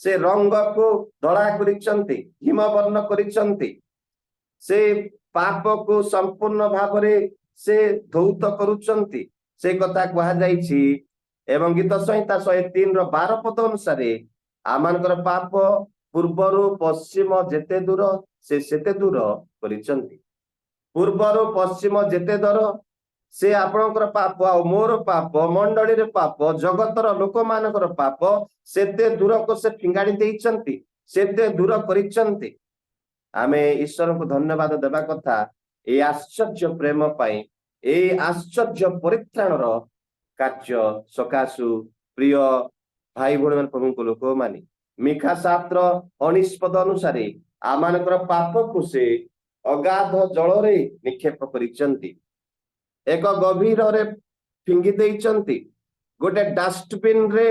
ସେ ରଙ୍ଗକୁ ଧଳା କରିଛନ୍ତି, ହିମ ବର୍ଣ୍ଣ କରିଛନ୍ତି, ସେ ପାପକୁ ସମ୍ପୂର୍ଣ୍ଣ ଭାବରେ ସେ ଧୌତ କରୁଛନ୍ତି ସେ କଥା କୁହାଯାଇଛି। ଏବଂ ଗୀତ ସଂହିତା 103:12 ପଦ ଅନୁସାରେ ଆମମାନଙ୍କର ପାପ ପୂର୍ବରୁ ପଶ୍ଚିମ ଯେତେ ଦୂର ସେ ସେତେ ଦୂର କରିଛନ୍ତି। ପୂର୍ବରୁ ପଶ୍ଚିମ ଯେତେ ଦୂର ସେ ଆପଣଙ୍କର ପାପ ଆଉ ମୋର ପାପ ମଣ୍ଡଳୀର ପାପ ଜଗତର ଲୋକମାନଙ୍କର ପାପ ସେତେ ଦୂରକୁ ସେ ଫିଙ୍ଗାଡ଼ି ଦେଇଛନ୍ତି, ସେତେ ଦୂର କରିଛନ୍ତି। ଆମେ ଈଶ୍ୱରଙ୍କୁ ଧନ୍ୟବାଦ ଦେବା କଥା ଏଇ ଆଶ୍ଚର୍ଯ୍ୟ ପ୍ରେମ ପାଇଁ, ଏଇ ଆଶ୍ଚର୍ଯ୍ୟ ପରିତ୍ରାଣର କାର୍ଯ୍ୟ ସକାଶୁ। ପ୍ରିୟ ଭାଇ ଭଉଣୀ ମାନେ ପ୍ରଭୁଙ୍କ ଲୋକମାନେ ମିଖା 7:19 ପଦ ଅନୁସାରେ ଆମମାନଙ୍କର ପାପକୁ ସେ ଅଗାଧ ଜଳରେ ନିକ୍ଷେପ କରିଛନ୍ତି, ଏକ ଗଭୀରରେ ଫିଙ୍ଗି ଦେଇଛନ୍ତି, ଗୋଟେ ଡଷ୍ଟବିନ ରେ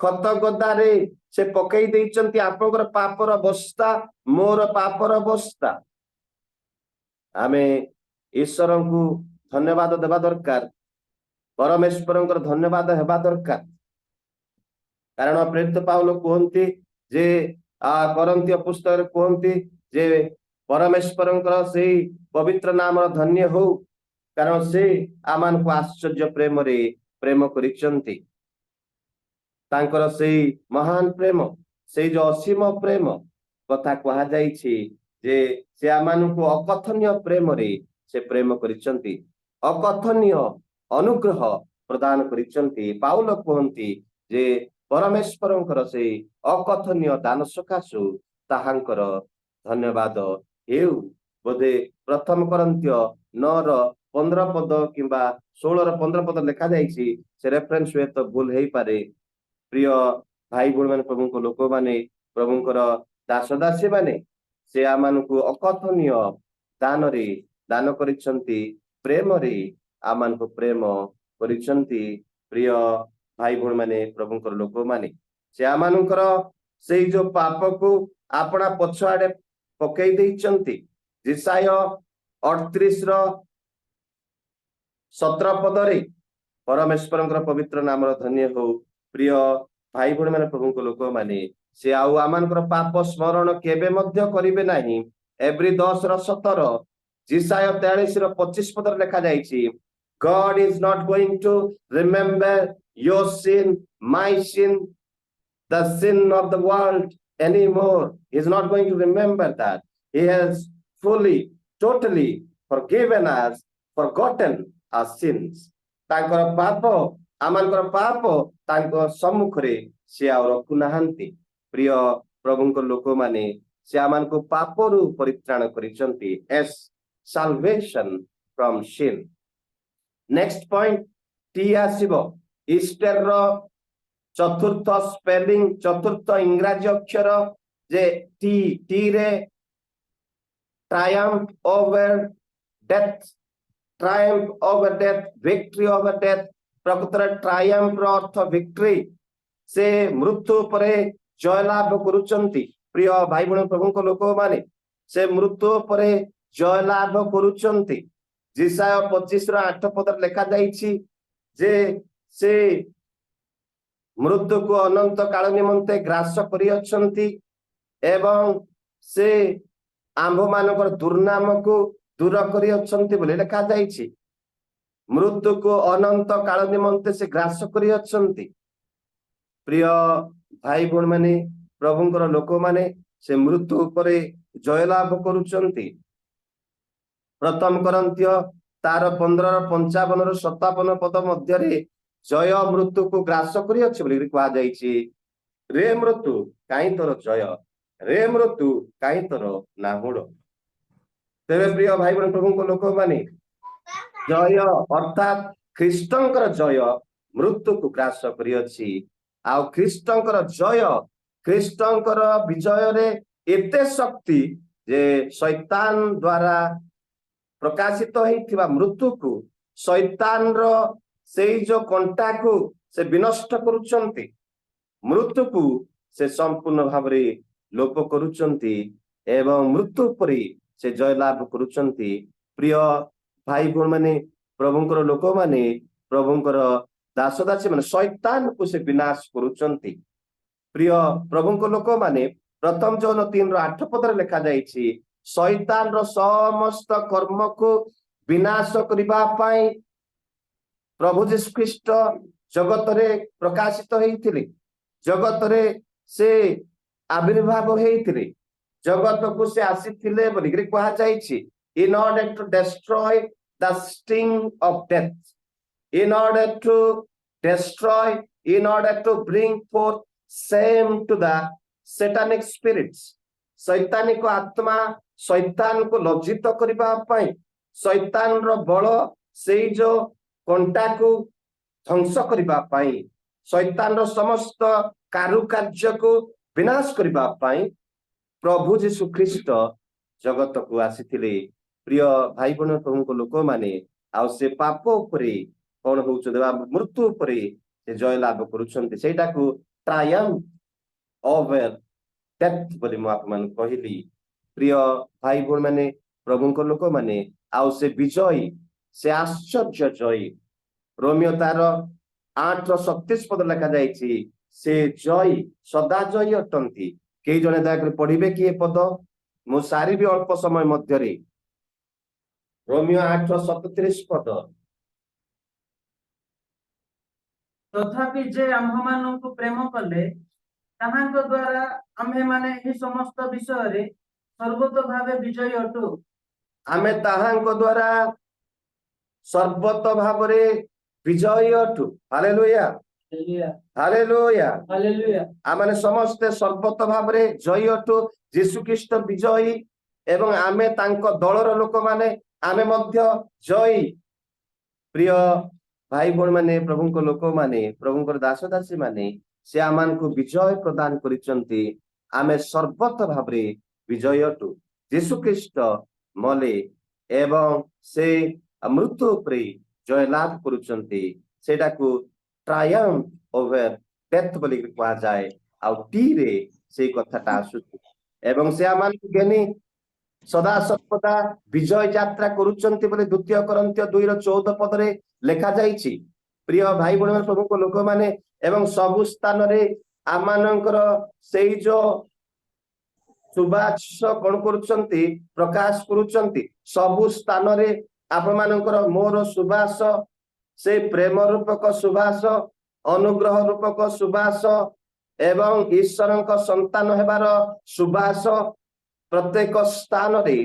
ଖତ ଗଦାରେ ସେ ପକେଇ ଦେଇଛନ୍ତି ଆପଣଙ୍କର ପାପର ବସ୍ତା, ମୋର ପାପର ବସ୍ତା। ଆମେ ଈଶ୍ୱରଙ୍କୁ ଧନ୍ୟବାଦ ଦେବା ଦରକାର, ପରମେଶ୍ୱରଙ୍କର ଧନ୍ୟବାଦ ହେବା ଦରକାର। କାରଣ ପ୍ରେରିତ ପାଉଲ କୁହନ୍ତି ଯେ କରନ୍ତୀୟ ପୁସ୍ତକରେ କୁହନ୍ତି ଯେ ପରମେଶ୍ୱରଙ୍କର ସେଇ ପବିତ୍ର ନାମର ଧନ୍ୟ ହଉ, କାରଣ ସେ ଆମମାନଙ୍କୁ ଆଶ୍ଚର୍ଯ୍ୟ ପ୍ରେମରେ ପ୍ରେମ କରିଛନ୍ତି। ତାଙ୍କର ସେଇ ମହାନ ପ୍ରେମ, ସେଇ ଯୋଉ ଅସୀମ ପ୍ରେମ କଥା କୁହାଯାଇଛି ଯେ ସେ ଆମମାନଙ୍କୁ ଅକଥନୀୟ ପ୍ରେମରେ ସେ ପ୍ରେମ କରିଛନ୍ତି, ଅକଥନୀୟ ଅନୁଗ୍ରହ ପ୍ରଦାନ କରିଛନ୍ତି। ପାଉଲ କୁହନ୍ତି ଯେ ପରମେଶ୍ୱରଙ୍କର ସେଇ ଅକଥନୀୟ ଦାନ ସକାଶୁ ତାହାଙ୍କର ଧନ୍ୟବାଦ ହେଉ। ବୋଧେ ପ୍ରଥମ କରନ୍ତୀୟ 9 15 पद किंबा 16 ର 15 पद लेखा जाइछि से रेफरेंस हुए तो भूल हेई पारे। प्रिय भाई भଉଣୀ ମାନେ ପ୍ରଭୁଙ୍କ ଲୋକମାନେ ପ୍ରଭୁଙ୍କର ଦାସ ଦାସୀ ମାନେ ସେ ଆମମାନଙ୍କୁ ଅକଥନୀୟ ଦାନରେ ଦାନ କରିଛନ୍ତି, ପ୍ରେମରେ ଆମମାନଙ୍କୁ ପ୍ରେମ କରିଛନ୍ତି। ପ୍ରିୟ ଭାଇ ଭଉଣୀ ମାନେ ପ୍ରଭୁଙ୍କର ଲୋକମାନେ ସେ ଆମମାନଙ୍କର ସେଇ ଯୋଉ ପାପକୁ ଆପଣା ପଛ ଆଡେ ପକେଇ ଦେଇଛନ୍ତି। ଜିସାୟ 38 ର 17 ପଦରେ परमेश्वरଙ୍କର ପବିତ୍ର ନାମର ଧନ୍ୟ ହଉ। ପ୍ରିୟ ଭାଇ ଭଉଣୀ ମାନେ ପ୍ରଭୁଙ୍କ ଲୋକମାନେ ସେ ଆଉ ଆମମାନଙ୍କର ପାପ ସ୍ମରଣ କେବେ ମଧ୍ୟ କରିବେ ନାହିଁ। ଏବ୍ରି 10 ର 17, ଜିସାୟ 43 ର 25 ପଦରେ ଲେଖା ଯାଇଛି, God is not going to remember your sin, my sin, the sin of the world anymore. He is not going to remember that. He has fully, totally forgiven us, forgotten our sins. ତାଙ୍କର ପାପ ଆମମାନଙ୍କର ପାପ ତାଙ୍କ ସମ୍ମୁଖରେ ସେ ଆଉ ରଖୁନାହାନ୍ତି। ପ୍ରିୟ ପ୍ରଭୁଙ୍କ ଲୋକମାନେ ସେ ଆମମାନଙ୍କୁ ପାପରୁ ପରିତ୍ରାଣ କରିଛନ୍ତି। as salvation from sin. next point ଟି ଆସିବ। ଇଷ୍ଟର ର ଚତୁର୍ଥ ସ୍ପେଲିଂ, ଚତୁର୍ଥ ଇଂରାଜୀ ଅକ୍ଷର ଯେ ଟି ରେ triumph over death, triumph over death, victory over death। ପ୍ରକୃତରେ triumph ର ଅର୍ଥ victory, ସେ ମୃତ୍ୟୁ ଉପରେ ଜୟଲାଭ କରୁଛନ୍ତି। ପ୍ରିୟ ଭାଇ ଭଉଣୀ ପ୍ରଭୁଙ୍କ ଲୋକମାନେ ସେ ମୃତ୍ୟୁ ଉପରେ ଜୟଲାଭ କରୁଛନ୍ତି। ଜିସାୟ 25 ର 8 ପଦରେ ଲେଖା ଯାଇଛି ଯେ ସେ ମୃତ୍ୟୁକୁ ଅନନ୍ତ କାଳ ନିମନ୍ତେ ଗ୍ରାସ କରିଅଛନ୍ତି ଏବଂ ସେ ଆମ୍ଭମାନଙ୍କର ଦୁର୍ନାମକୁ ଦୂର କରିଅଛନ୍ତି ବୋଲି ଲେଖା ଯାଇଛି। ମୃତ୍ୟୁକୁ ଅନନ୍ତ କାଳ ନିମନ୍ତେ ସେ ଗ୍ରାସ କରିଅଛନ୍ତି। ପ୍ରିୟ ଭାଇ ଭଉଣୀ ମାନେ ପ୍ରଭୁଙ୍କର ଲୋକମାନେ ସେ ମୃତ୍ୟୁ ଉପରେ ଜୟଲାଭ କରୁଛନ୍ତି। ପ୍ରଥମ କରନ୍ଥୀୟ ତାର 15 ର 55 ରୁ 57 ପଦ ମଧ୍ୟରେ ଜୟ ମୃତ୍ୟୁକୁ ଗ୍ରାସ କରିଅଛି ବୋଲି କୁହାଯାଇଛି। ରେ ମୃତ୍ୟୁ କାହିଁ ତୋର ଜୟ, ରେ ମୃତ୍ୟୁ କାହିଁ ତୋର ନାହୁଡ଼। ତେବେ ପ୍ରିୟ ଭାଇ ଭଉଣୀ ପ୍ରଭୁଙ୍କ ଲୋକମାନେ ଜୟ ଅର୍ଥାତ୍ ଖ୍ରୀଷ୍ଟଙ୍କର ଜୟ ମୃତ୍ୟୁକୁ ଗ୍ରାସ କରିଅଛି। ଆଉ ଖ୍ରୀଷ୍ଟଙ୍କର ଜୟ, ଖ୍ରୀଷ୍ଟଙ୍କର ବିଜୟରେ ଏତେ ଶକ୍ତି ଯେ ଶୈତାନ ଦ୍ୱାରା ପ୍ରକାଶିତ ହେଇଥିବା ମୃତ୍ୟୁକୁ, ଶୈତାନର ସେଇ ଯୋଉ କଣ୍ଟାକୁ ସେ ବିନଷ୍ଟ କରୁଛନ୍ତି। ମୃତ୍ୟୁକୁ ସେ ସମ୍ପୂର୍ଣ୍ଣ ଭାବରେ ଲୋପ କରୁଛନ୍ତି ଏବଂ ମୃତ୍ୟୁ ଉପରେ ସେ ଜୟଲାଭ କରୁଛନ୍ତି। ପ୍ରିୟ ଭାଇ ଭଉଣୀ ମାନେ ପ୍ରଭୁଙ୍କର ଲୋକମାନେ ପ୍ରଭୁଙ୍କର ଦାସ ଦାସୀ ମାନେ ଶୈତାନକୁ ସେ ବିନାଶ କରୁଛନ୍ତି। ପ୍ରିୟ ପ୍ରଭୁଙ୍କ ଲୋକମାନେ ପ୍ରଥମ ଯୌନ 3 ର 8 ପଦରେ ଲେଖା ଯାଇଛି, ଶୈତାନର ସମସ୍ତ କର୍ମକୁ ବିନାଶ କରିବା ପାଇଁ ପ୍ରଭୁ ଯୀଶୁ ଖ୍ରୀଷ୍ଟ ଜଗତରେ ପ୍ରକାଶିତ ହେଇଥିଲେ, ଜଗତରେ ସେ ଆବିର୍ଭାବ ହେଇଥିଲେ, ଜଗତକୁ ସେ ଆସିଥିଲେ ବୋଲିକିରି କୁହାଯାଇଛି। in order to destroy the sting of death, in order to destroy, in order to bring forth shame to the satanic spirits। ଶୈତାନିକ ଆତ୍ମା ଶୈତାନକୁ ଲଜ୍ଜିତ କରିବା ପାଇଁ, ଶୈତାନର ବଳ ସେଇ ଯୋଉ କଣ୍ଟାକୁ ଧ୍ୱଂସ କରିବା ପାଇଁ, ଶୈତାନର ସମସ୍ତ କାରୁକାର୍ଯ୍ୟକୁ ବିନାଶ କରିବା ପାଇଁ ପ୍ରଭୁ ଯୀଶୁ ଖ୍ରୀଷ୍ଟ ଜଗତକୁ ଆସିଥିଲେ। ପ୍ରିୟ ଭାଇ ଭଉଣୀ ପ୍ରଭୁଙ୍କ ଲୋକମାନେ ଆଉ ସେ ପାପ ଉପରେ କଣ ହଉଛନ୍ତି ବା ମୃତ୍ୟୁ ଉପରେ ସେ ଜୟଲାଭ କରୁଛନ୍ତି। ସେଇଟାକୁ triumph over death ବୋଲି ମୁଁ ଆପଣମାନଙ୍କୁ କହିଲି। ପ୍ରିୟ ଭାଇ ଭଉଣୀ ମାନେ ପ୍ରଭୁଙ୍କ ଲୋକମାନେ ଆଉ ସେ ବିଜୟୀ, ସେ ଆଶ୍ଚର୍ଯ୍ୟ ଜୟୀ। ରୋମିଓ ତାର 8 ର 37 ପଦ ଲେଖା ଯାଇଛି, ସେ ଜୟୀ, ସଦା ଜୟୀ ଅଟନ୍ତି। କେହି ଜଣେ ଦୟାକରି ପଢିବେ କି ଏ ପଦ? ମୁଁ ସାରିବି ଅଳ୍ପ ସମୟ ମଧ୍ୟରେ। ରୋମିଓ 8 ର 37 ପଦ। ତଥାପି ଯେ ଆମ୍ଭମାନଙ୍କୁ ପ୍ରେମ କଲେ ତାହାଙ୍କ ଦ୍ୱାରା ଆମ୍ଭେମାନେ ଏହି ସମସ୍ତ ବିଷୟରେ ସର୍ବତ ଭାବେ ବିଜୟୀ ଅଟୁ। ଆମେ ତାହାଙ୍କ ଦ୍ୱାରା ସର୍ବତ ଭାବରେ ବିଜୟୀ ଅଟୁ। Hallelujah, hallelujah, hallelujah. ହାଲେଲୁୟା। ଆମେ ସମସ୍ତେ ସର୍ବତ ଭାବରେ ଜୟୀ ଅଟୁ। ଯୀଶୁ ଖ୍ରୀଷ୍ଟ ବିଜୟୀ ଏବଂ ଆମେ ତାଙ୍କ ଦଳର ଲୋକମାନେ ଆମେ ମଧ୍ୟ ଜୟୀ। प्रिय भाई भौणी माने प्रभुଙ୍କ ଲୋକମାନେ ପ୍ରଭୁଙ୍କର ଦାସ ଦାସୀ ମାନେ ସେ ଆମମାନଙ୍କୁ ବିଜୟ ପ୍ରଦାନ କରିଛନ୍ତି। ଆମେ ସର୍ବତ ଭାବରେ ବିଜୟ ଅଟୁ। ଯୀଶୁ ଖ୍ରୀଷ୍ଟ ମଲେ ଏବଂ ସେ ମୃତ୍ୟୁ ଉପରେ ଜୟଲାଭ କରୁଛନ୍ତି। ସେଟାକୁ ଟ୍ରାୟମ୍ଫ ଓଭର ଡେଥ ବୋଲି କୁହାଯାଏ। ଆଉ ଟି ରେ ସେଇ କଥାଟା ଆସୁଛି ଏବଂ ସେ ଆମମାନଙ୍କୁ ଘେନି ସଦା ସର୍ବଦା ବିଜୟ ଯାତ୍ରା କରୁଛନ୍ତି ବୋଲି 2 କରିନ୍ଥୀୟ 2:14 ପଦରେ ଲେଖା ଯାଇଛି। ପ୍ରିୟ ଭାଇ ଭଉଣୀ ପ୍ରଭୁଙ୍କ ଲୋକମାନେ ଏବଂ ସବୁ ସ୍ଥାନରେ ଆମମାନଙ୍କର ସେଇ ଯୋଉ ସୁବାସ କଣ କରୁଛନ୍ତି ପ୍ରକାଶ କରୁଛନ୍ତି। ସବୁ ସ୍ଥାନରେ ଆପଣମାନଙ୍କର ମୋର ସୁବାସ ସେ ପ୍ରେମ ରୂପକ ସୁବାସ, ଅନୁଗ୍ରହ ରୂପକ ସୁବାସ ଏବଂ ଈଶ୍ୱରଙ୍କ ସନ୍ତାନ ହେବାର ସୁବାସ ପ୍ରତ୍ୟେକ ସ୍ଥାନରେ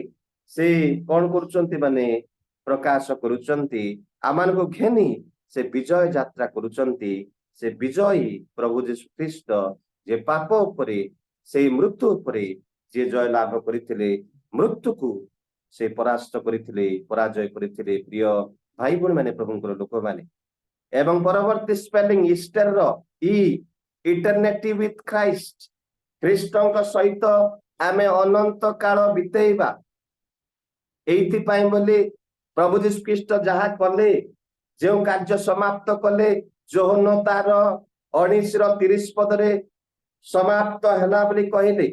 ସେ କଣ କରୁଛନ୍ତି ମାନେ ପ୍ରକାଶ କରୁଛନ୍ତି। ଆମମାନଙ୍କୁ ଘେନି ସେ ବିଜୟ ଯାତ୍ରା କରୁଛନ୍ତି। ସେ ବିଜୟୀ ପ୍ରଭୁ ଯୀଶୁ ଖ୍ରୀଷ୍ଟ ଯେ ପାପ ଉପରେ ସେଇ ମୃତ୍ୟୁ ଉପରେ ଯିଏ ଜୟ ଲାଭ କରିଥିଲେ, ମୃତ୍ୟୁକୁ ସେ ପରାସ୍ତ କରିଥିଲେ, ପରାଜୟ କରିଥିଲେ। ପ୍ରିୟ ଭାଇ ଭଉଣୀ ମାନେ ପ୍ରଭୁଙ୍କର ଲୋକମାନେ ଏବଂ ପରବର୍ତ୍ତୀ ସ୍ପେଲିଂ ଇଷ୍ଟରର ଇଟର୍ନିଟି ୱିଥ ଖ୍ରାଇଷ୍ଟ, ଖ୍ରୀଷ୍ଟଙ୍କ ସହିତ ଆମେ ଅନନ୍ତ କାଳ ବିତେଇବା। ଏଇଥିପାଇଁ ବୋଲି ପ୍ରଭୁ ଯୀଶୁ ଖ୍ରୀଷ୍ଟ ଯାହା କଲେ, ଯେଉଁ କାର୍ଯ୍ୟ ସମାପ୍ତ କଲେ, ଯୋହନ ତାର 19:30 ପଦରେ ସମାପ୍ତ ହେଲା ବୋଲି କହିଲେ।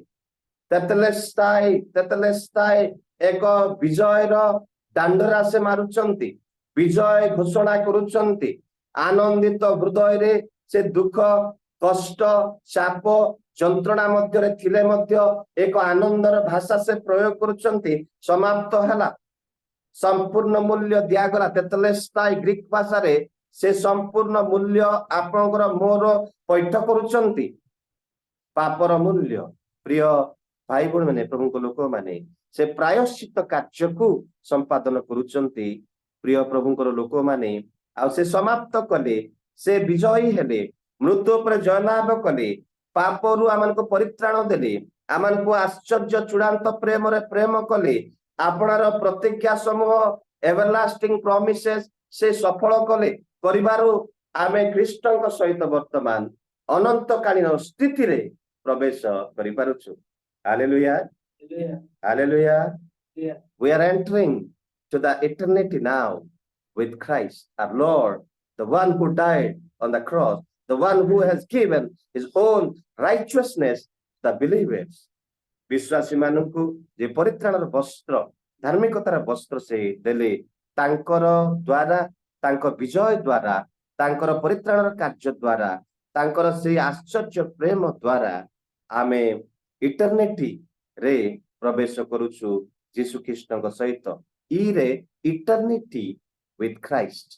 ତେତେଲେସ୍ତାଇ ଏକ ବିଜୟର ଦାଣ୍ଡରା ସେ ମାରୁଛନ୍ତି, ବିଜୟ ଘୋଷଣା କରୁଛନ୍ତି। ଆନନ୍ଦିତ ହୃଦୟରେ ସେ ଦୁଃଖ, କଷ୍ଟ, ଚାପ, ଯନ୍ତ୍ରଣା ମଧ୍ୟରେ ଥିଲେ ମଧ୍ୟ ଏକ ଆନନ୍ଦର ଭାଷା ସେ ପ୍ରୟୋଗ କରୁଛନ୍ତି। ସମାପ୍ତ ହେଲା, ସମ୍ପୂର୍ଣ୍ଣ ମୂଲ୍ୟ ଦିଆଗଲା। ତେତେଲେସ୍ତାଇ ଗ୍ରୀକ ଭାଷାରେ ସେ ସମ୍ପୂର୍ଣ୍ଣ ମୂଲ୍ୟ ଆପଣଙ୍କର ମୋର ପୈଠ କରୁଛନ୍ତି, ପାପର ମୂଲ୍ୟ। ପ୍ରିୟ ଭାଇ ଭଉଣୀ ମାନେ ପ୍ରଭୁଙ୍କ ଲୋକମାନେ ସେ ପ୍ରାୟଶ୍ଚିତ କାର୍ଯ୍ୟକୁ ସମ୍ପାଦନ କରୁଛନ୍ତି। ପ୍ରିୟ ପ୍ରଭୁଙ୍କର ଲୋକମାନେ ଆଉ ସେ ସମାପ୍ତ କଲେ, ସେ ବିଜୟୀ ହେଲେ, ମୃତ୍ୟୁ ଉପରେ ଜୟଲାଭ କଲେ, ପାପରୁ ଆମମାନଙ୍କୁ ପରିତ୍ରାଣ ଦେଲେ, ଆମମାନଙ୍କୁ ଆଶ୍ଚର୍ଯ୍ୟ ଚୂଡାନ୍ତ ପ୍ରେମରେ ପ୍ରେମ କଲେ, ଆପଣର ପ୍ରତିଜ୍ଞା ସମୂହ ଏଭରଲାଷ୍ଟିଂ ପ୍ରମିସେସ ସେ ସଫଳ କଲେ କରିବାରୁ ଆମେ ଖ୍ରୀଷ୍ଟଙ୍କ ସହିତ ବର୍ତ୍ତମାନ ଅନନ୍ତକାଳୀନ ସ୍ଥିତିରେ ପ୍ରବେଶ କରିପାରୁଛୁ। Hallelujah, hallelujah. We are entering to the eternity now with Christ our Lord, the one who died on the cross, the one who has given his own righteousness the believers। ବିଶ୍ୱାସୀ ମାନଙ୍କୁ ଯେ ପରିତ୍ରାଣର ବସ୍ତ୍ର, ଧାର୍ମିକତାର ବସ୍ତ୍ର ସେ ଦେଲେ, ତାଙ୍କର ଦ୍ଵାରା, ତାଙ୍କ ବିଜୟ ଦ୍ଵାରା, ତାଙ୍କର ପରିତ୍ରାଣର କାର୍ଯ୍ୟ ଦ୍ଵାରା, ତାଙ୍କର ସେଇ ଆଶ୍ଚର୍ଯ୍ୟ ପ୍ରେମ ଦ୍ଵାରା ଆମେ ଇଟର୍ନିଟି ରେ ପ୍ରବେଶ କରୁଛୁ ଯୀଶୁ ଖ୍ରୀଷ୍ଟଙ୍କ ସହିତ। ଇରେ ଇଟର୍ନିଟି ୱିଥ ଖ୍ରାଇଷ୍ଟ,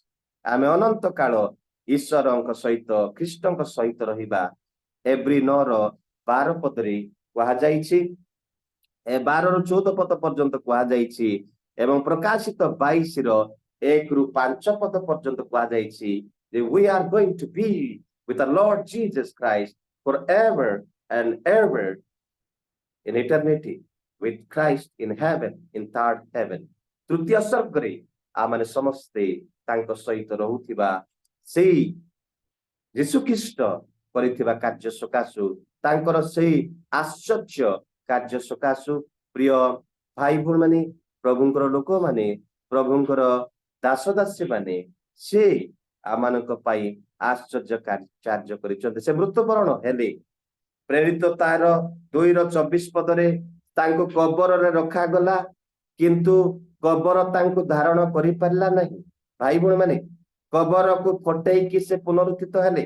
ଆମେ ଅନନ୍ତ କାଳ ଈଶ୍ୱରଙ୍କ ସହିତ, ଖ୍ରୀଷ୍ଟଙ୍କ ସହିତ ରହିବା। ଏବ୍ରୀ 9:12 ପଦରେ କୁହାଯାଇଛି, 12-14 ପଦ ପର୍ଯ୍ୟନ୍ତ କୁହାଯାଇଛି ଏବଂ ପ୍ରକାଶିତ 22:1-5 ପଦ ପର୍ଯ୍ୟନ୍ତ କୁହାଯାଇଛି ଯେ we are going to be with the Lord Jesus Christ forever and ever in eternity with Christ in heaven, in third heaven। ତୃତୀୟ ସ୍ୱର୍ଗରେ ଆମେ ସମସ୍ତେ ତାଙ୍କ ସହିତ ରହୁଥିବା ସେଇ ଯୀଶୁ ଖ୍ରୀଷ୍ଟ କରିଥିବା କାର୍ଯ୍ୟ ସକାଶୁ, ତାଙ୍କର ସେଇ ଆଶ୍ଚର୍ଯ୍ୟ କାର୍ଯ୍ୟ ସକାଶୁ ପ୍ରିୟ ଭାଇ ଭଉଣୀ ମାନେ, ପ୍ରଭୁଙ୍କର ଲୋକମାନେ, ପ୍ରଭୁଙ୍କର ଦାସ ଦାସୀ ମାନେ ସେ ଆମମାନଙ୍କ ପାଇଁ ଆଶ୍ଚର୍ଯ୍ୟ କାର୍ଯ୍ୟ କରିଛନ୍ତି। ସେ ମୃତ୍ୟୁବରଣ ହେଲେ, ପ୍ରେରିତ ତାର 2:24 ପଦରେ ତାଙ୍କୁ କବରରେ ରଖାଗଲା, କିନ୍ତୁ କବର ତାଙ୍କୁ ଧାରଣ କରିପାରିଲା ନାହିଁ। ଭାଇ ଭଉଣୀ ମାନେ, କବରକୁ ଫଟେଇକି ସେ ପୁନରୁତ୍ଥିତ ହେଲେ।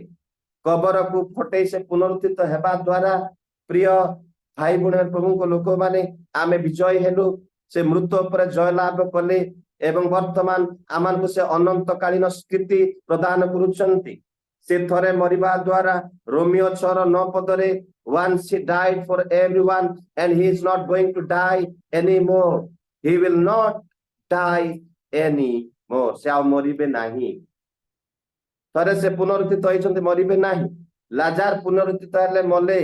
କବରକୁ ଫଟେଇ ସେ ପୁନରୁତ୍ଥିତ ହେବା ଦ୍ଵାରା ପ୍ରିୟ ଭାଇ ଭଉଣୀ ପ୍ରଭୁଙ୍କ ଲୋକମାନେ ଆମେ ବିଜୟୀ ହେଲୁ। ସେ ମୃତ୍ୟୁ ଉପରେ ଜୟଲାଭ କଲେ ଏବଂ ବର୍ତ୍ତମାନ ଆମମାନଙ୍କୁ ସେ ଅନନ୍ତକାଳୀନ ସ୍ଥିତି ପ୍ରଦାନ କରୁଛନ୍ତି। ସେ ଥରେ ମରିବା ଦ୍ଵାରା ରୋମିଓ 6:9 ପଦରେ once he died for everyone and he is not going to die anymore, he will not die anymore। ସେ ଆଉ ମରିବେ ନାହିଁ। ଥରେ ସେ ପୁନରୁତ୍ଥିତ ହେଇଛନ୍ତି, ମରିବେ ନାହିଁ। ଲାଜାର ପୁନରୁତ୍ଥିତ ହେଲେ, ମଲେ।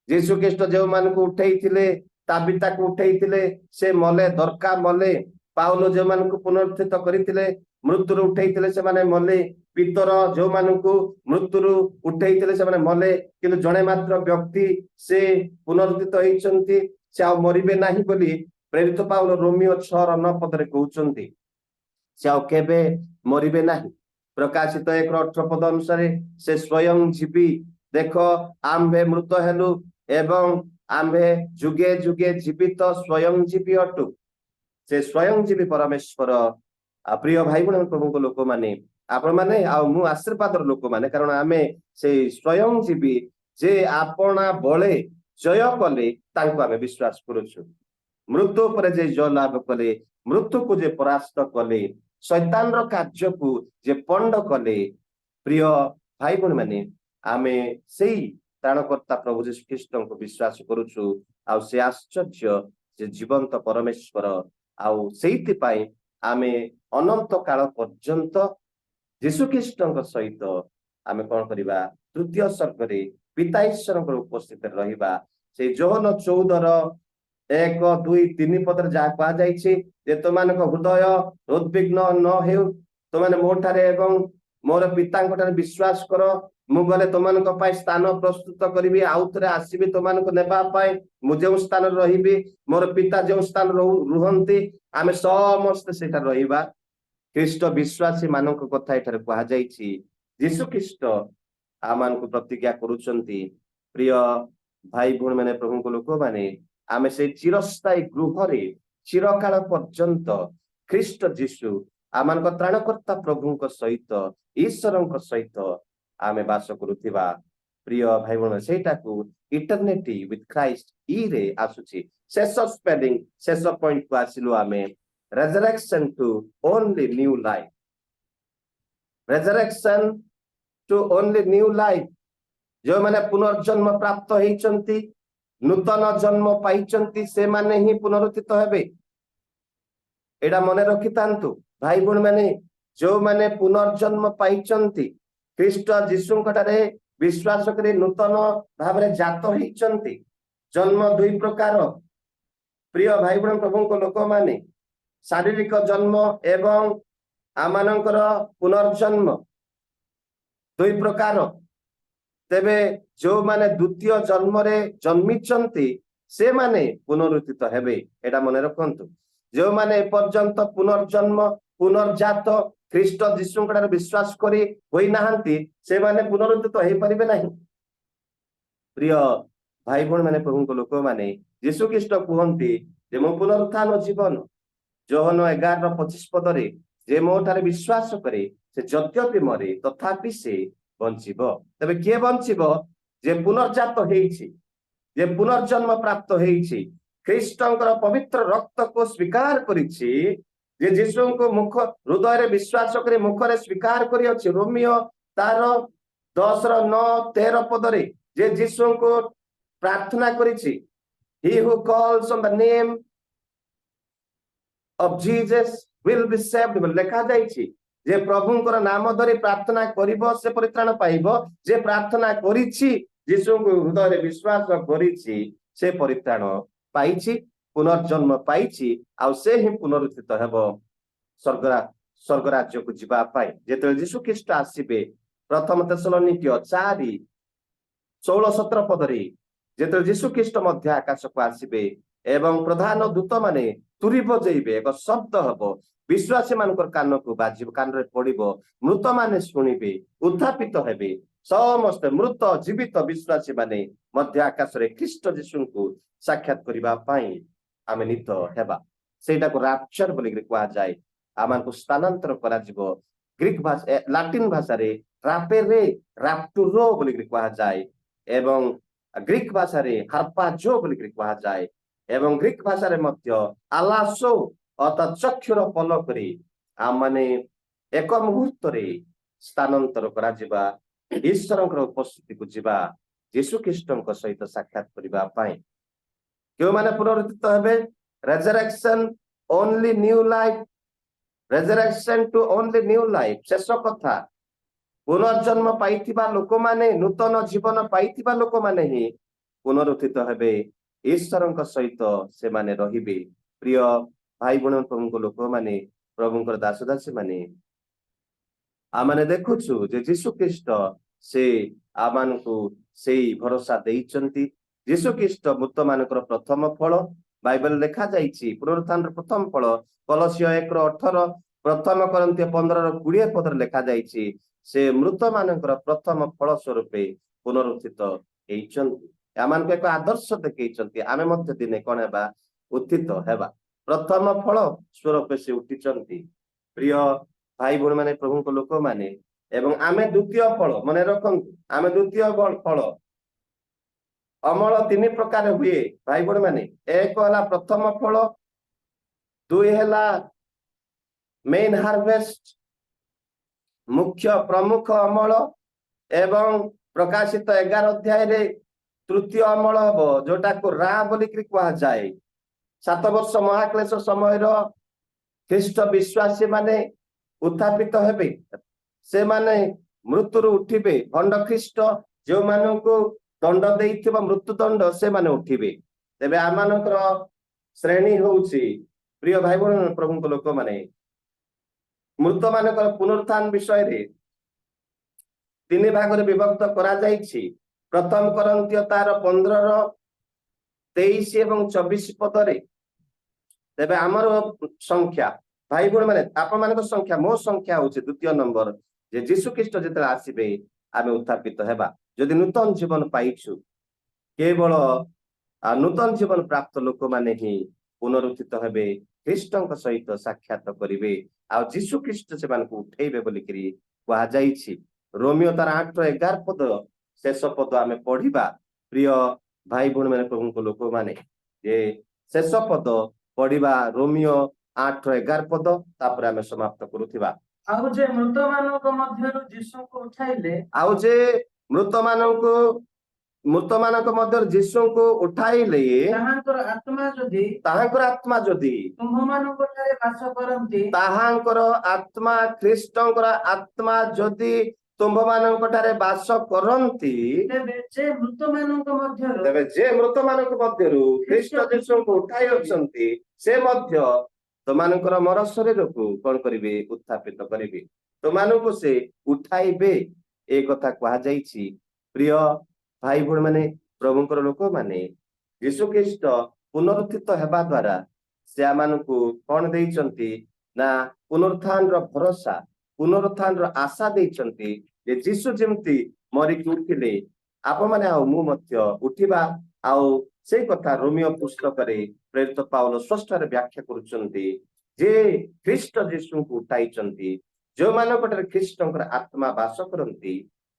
ଯୀଶୁ ଖ୍ରୀଷ୍ଟ ଯେଉଁମାନଙ୍କୁ ଉଠେଇଥିଲେ, ତାବିତାକୁ ଉଠେଇଥିଲେ, ସେ ମଲେ, ଦରକା ମଲେ। ପାଉଲ ଯେଉଁମାନଙ୍କୁ ପୁନରୁତ୍ଥିତ କରିଥିଲେ, मृत्यु उठेइथिले सेमाने मले पितर जो मानकु मृत्यु उठेइथिले सेमाने मले किंतु जणे मात्र व्यक्ति से पुनरुत्थित होइचंती से आ मरिबे नाही बोली प्रेरित पाउल रोमियो 6:9 पदरे कहउचंती से आ केबे मरिबे नाही प्रकाशित 1:18 पद अनुसार से स्वयं जीवी देखो आम्भे मृत हेलु एवं आम्भे जुगे जुगे जीवित स्वयं जीवी अटु से स्वयं जीवी परमेश्वर प्रिय भाई बहन प्रभु लोक माने आपण माने आ मु आशीर्वाद लोक माने कारण आमे से स्वयं जीवी जे आपना बळे जय कले तांको आमे विश्वास करूछु मृत्यु पर जे जय लाभ कले मृत्यु को जे परास्त कले शैतान रो कार्य को जे पंड कले प्रिय भाई बहन माने आमे सेई त्राणकर्ता प्रभु यीशु ख्रीष्ट को विश्वास करूछु आ से आश्चर्य जे जीवंत परमेश्वर आउ सेइति पाई आमे अनंत काल पर्यंत यीशु ख्रीष्ट सहित आमे कोन करिबा तृतीय स्वर्ग रे पिता ईश्वर उपस्थित रहिबा से जोहन 14:1-2-3 पदर जा कहा जाइछि जे तोमानक हृदय उद्विग्न न हेउ तोमाने मोठारे एवं मोर पितांक ठारे विश्वास कर मु गले तोमानक पाई स्थान प्रस्तुत करिबि आउतरे आसीबि तोमानक नेबा पाई मु जे स्थान रहिबि मोर पिता जे स्थान रुहंती आमे समस्त सेटा रहिबा ख्रीष्ट विश्वासी मानक कथा एठारे कहा जाइछि यीशु ख्रीष्ट आमान को प्रतिज्ञा करूचंती प्रिय भाई भूण माने प्रभु को लोक माने आमे से चिरस्थायी गृह रे चिरकाल पर्यंत ख्रीष्ट यीशु आमान को त्राणकर्ता प्रभु को सहित ईश्वर को सहित आमे वास करूथिबा प्रिय भाई भूण सेटा को इटर्निटी विथ क्राइस्ट ई रे आसुछि शेष स्पेलिंग शेष पॉइंट को आसिलो आमे resurrection to only new life resurrection to only new life जो माने पुनर्जन्म प्राप्त होइचंती नूतन जन्म पाइचंती से माने ही पुनरुत्थित हेबे एडा मने रखितांतु भाई बहन माने जो माने पुनर्जन्म पाइचंती ख्रीष्ट यीशु ठारे विश्वास करी नूतन भाबरे जात होइचंती जन्म दुई प्रकार प्रिय भाई बहन प्रभु को लोक माने शारीरिक जन्म एवं आमानंकर पुनर्जन्म दुई प्रकार तेबे जो माने द्वितीय जन्म रे जन्मिचंती से माने पुनरुत्थित हेबे एटा मने रखंतु जो माने पर्यंत पुनर्जन्म पुनर्जात ख्रीष्ट यीशु ठारे विश्वास करी होई नाहंती से माने पुनरुत्थित हेई परिबे नाही प्रिय भाई बहन माने प्रभु को लोक माने यीशु ख्रीष्ट कहंती जे मो पुनरुत्थान जीवन जोहन 11:25 पदरे जे मोठारे विश्वास करे से यद्यपि मरे तथापि से बंचिबो तबे के बंचिबो जे पुनर्जात हेइछि जे पुनर्जन्म प्राप्त हेइछि ख्रीष्टंकर पवित्र रक्त को स्वीकार करिछि जे यीशु को मुख हृदय रे विश्वास करे मुख रे स्वीकार करि अछि रोमियो तार 10:9-13 पदरे जे यीशु को प्रार्थना करिछि he who calls on the name of Jesus will be saved लेखा जाइछि जे प्रभुंकर नाम धरि प्रार्थना करिवो से परित्राण पाइबो जे प्रार्थना करिछि यीशु को हृदय रे विश्वास करिछि से परित्राण पाइछि पुनर्जन्म पाइछि आ से ही पुनरुत्थित हेबो स्वर्ग राज्य को जिबा पाई जेते यीशु ख्रीष्ट आसीबे प्रथम तेसलोनिके 4:16-17 पदरे जेते यीशु ख्रीष्ट मध्य आकाश को आसीबे एवं प्रधान दूत माने तुरी बजेइबे एक शब्द हबो विश्वासी मानकर कान को बाजिब कान रे पड़िबो मृत माने सुनिबे उत्थापित हेबे समस्त मृत जीवित विश्वासी माने मध्य आकाश रे ख्रीष्ट यीशु को साक्षात करिबा पाई आमे नित हेबा सेटा को रैप्चर बोली कहा जाय आमान को स्थानांतर करा जिवो ग्रीक भाषा लैटिन भाषा रे रापेरे रैप्टुरो बोली कहा जाय एवं ग्रीक भाषा रे हार्पाजो बोली कहा जाय एवं ग्रीक भाषा रे मध्य आलासो अर्थात चक्षुर पलक रे आमाने एक मुहूर्त रे स्थानांतर करा जिबा ईश्वरंकर उपस्थिति को जिबा यीशु ख्रीष्टंक सहित साक्षात करिबा पाई क्यों माने पुनरुत्थित हेबे resurrection only new life resurrection to only new life शेष कथा पुनर्जन्म पाइथिबा लोक माने नूतन जीवन पाइथिबा लोक माने ही पुनरुत्थित हेबे ईश्वरंक सहित से माने रहिबे प्रिय भाई बहन प्रभु लोक माने प्रभुंकर दास दासी माने आमने देखुछु जे जीशु ख्रीष्ट से आमानकु सेई भरोसा देइचंती। जीशु ख्रीष्ट मृत मानकर प्रथम फल बाइबल लिखा जाइछि पुनरुत्थान प्रथम फल कलसिय 1:18 प्रथम करन्थीय 15:20 पदर लिखा जाइछि से मृत मानकर प्रथम फल स्वरूपे पुनरुत्थित हेइचंती। आमानकु एक आदर्श देखैचंती आमे मध्य दिने कोन हेबा उत्थित हेबा प्रथम फल स्वरूपे से उठिचंती। प्रिय भाई भौणी माने प्रभु लोक माने एवं आमे द्वितीय फल मन रखंतु आमे द्वितीय फल अमल 3 प्रकार हुए भाई भौणी माने एक हला प्रथम फल दुई हला मेन हार्वेस्ट मुख्य प्रमुख अमल एवं प्रकाशित 11 अध्याय रे तृतीय अमल हबो जोटा को रा बोली कहा जाए 7 वर्ष महाक्लेश समय ख्रीष्ट विश्वासी माने उत्थापित हेबे से माने मृत्यु उठिबे भंड ख्रीष्ट जो माननको दंड देइथिबा मृत्यु दंड से माने उठिबे। तेबे आमानकर श्रेणी होउछि प्रिय भाई बहन प्रभु लोक माने मृत मानकर पुनरुत्थान विषय रे 3 भाग रे विभक्त करा जाइछि। प्रथम करन्थीय तार 15:23 एवं 24 पद रे तेबे हमर संख्या भाई भौणी माने आप मानक संख्या मो संख्या होउछि द्वितीय नंबर जे जीशु ख्रीष्ट जेते आसीबे आमे उत्थापित हेबा जदि नूतन जीवन पाइछु केवल नूतन जीवन प्राप्त लोक माने ही पुनरुत्थित हेबे ख्रीष्टଙ୍କ सहित साक्षात करिवे आ जीशु ख्रीष्ट से मानक उठेइबे बोली करी कहा जाइछि। रोमियो तार 8:11 पद शेष पद आमे पढ़िबा प्रिय भाई भौणी माने प्रभु लोक माने जे शेष पद पढ़िबा रोमियो 8:11 पद तापर आमे समाप्त करूथिबा। आउ जे मृत मानक मध्यरु जीशु को उठाइले आउ जे मृत मानक मध्यरु जीशु को उठाइले ताहांकर आत्मा जदि तुम मानक ठारे वास करंती ताहांकर आत्मा ख्रीष्टंकर आत्मा जदि तुम मानक ठारे वास करंती तेबे जे मृत मानक मध्यरु ख्रीष्ट जीशु को उठाई अछंती से मध्य तमानकर मर शरीर को कौन करिवे उत्थापित करिवे तमानको से उठाइबे ए कथा कहा जाइछि। प्रिय भाई भौणी माने प्रभुकर लोक माने यीशु ख्रीष्ट पुनरुत्थित हेबा द्वारा से आमानकु कौन देइचंती ना पुनरुत्थान रो भरोसा पुनरुत्थान रो आशा देइचंती जे यीशु जेमती मरि कि उठिले आप माने आ मु मध्य उठिबा आउ से कथा रोमियो पुस्तक रे प्रेरित पाउल स्पष्ट रे व्याख्या करूचंती जे ख्रीष्ट यीशु को उठाइचंती जो मानकटर ख्रीष्टंकर आत्मा वास करंती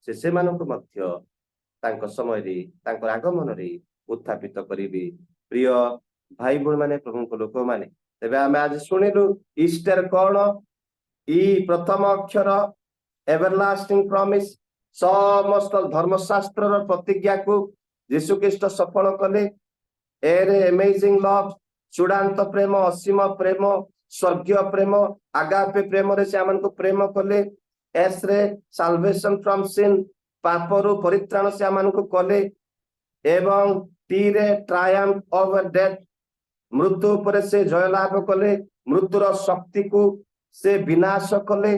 से मानक मध्य तांको समय रे तांको आगमन रे उत्थापित करिवे। प्रिय भाई भौणी माने प्रभु लोक माने तेबे आमे आज सुनिलु ईस्टर कोन ई प्रथम अक्षर एवरलास्टिंग प्रॉमिस समस्त धर्मशास्त्र रो प्रतिज्ञा को यीशु ख्रीष्ट सफल कले एरे अमेजिंग लव चूड़ांत प्रेम असीम प्रेम स्वर्गीय प्रेम आगापे प्रेम रे से आमन को प्रेम कले एस रे साल्वेशन फ्रॉम सिन पापरु परित्राण से आमन को कले एवं टी रे ट्रायम्फ ओवर डेथ मृत्यु पर से जय लाभ कले मृत्युर शक्ति को से विनाश कले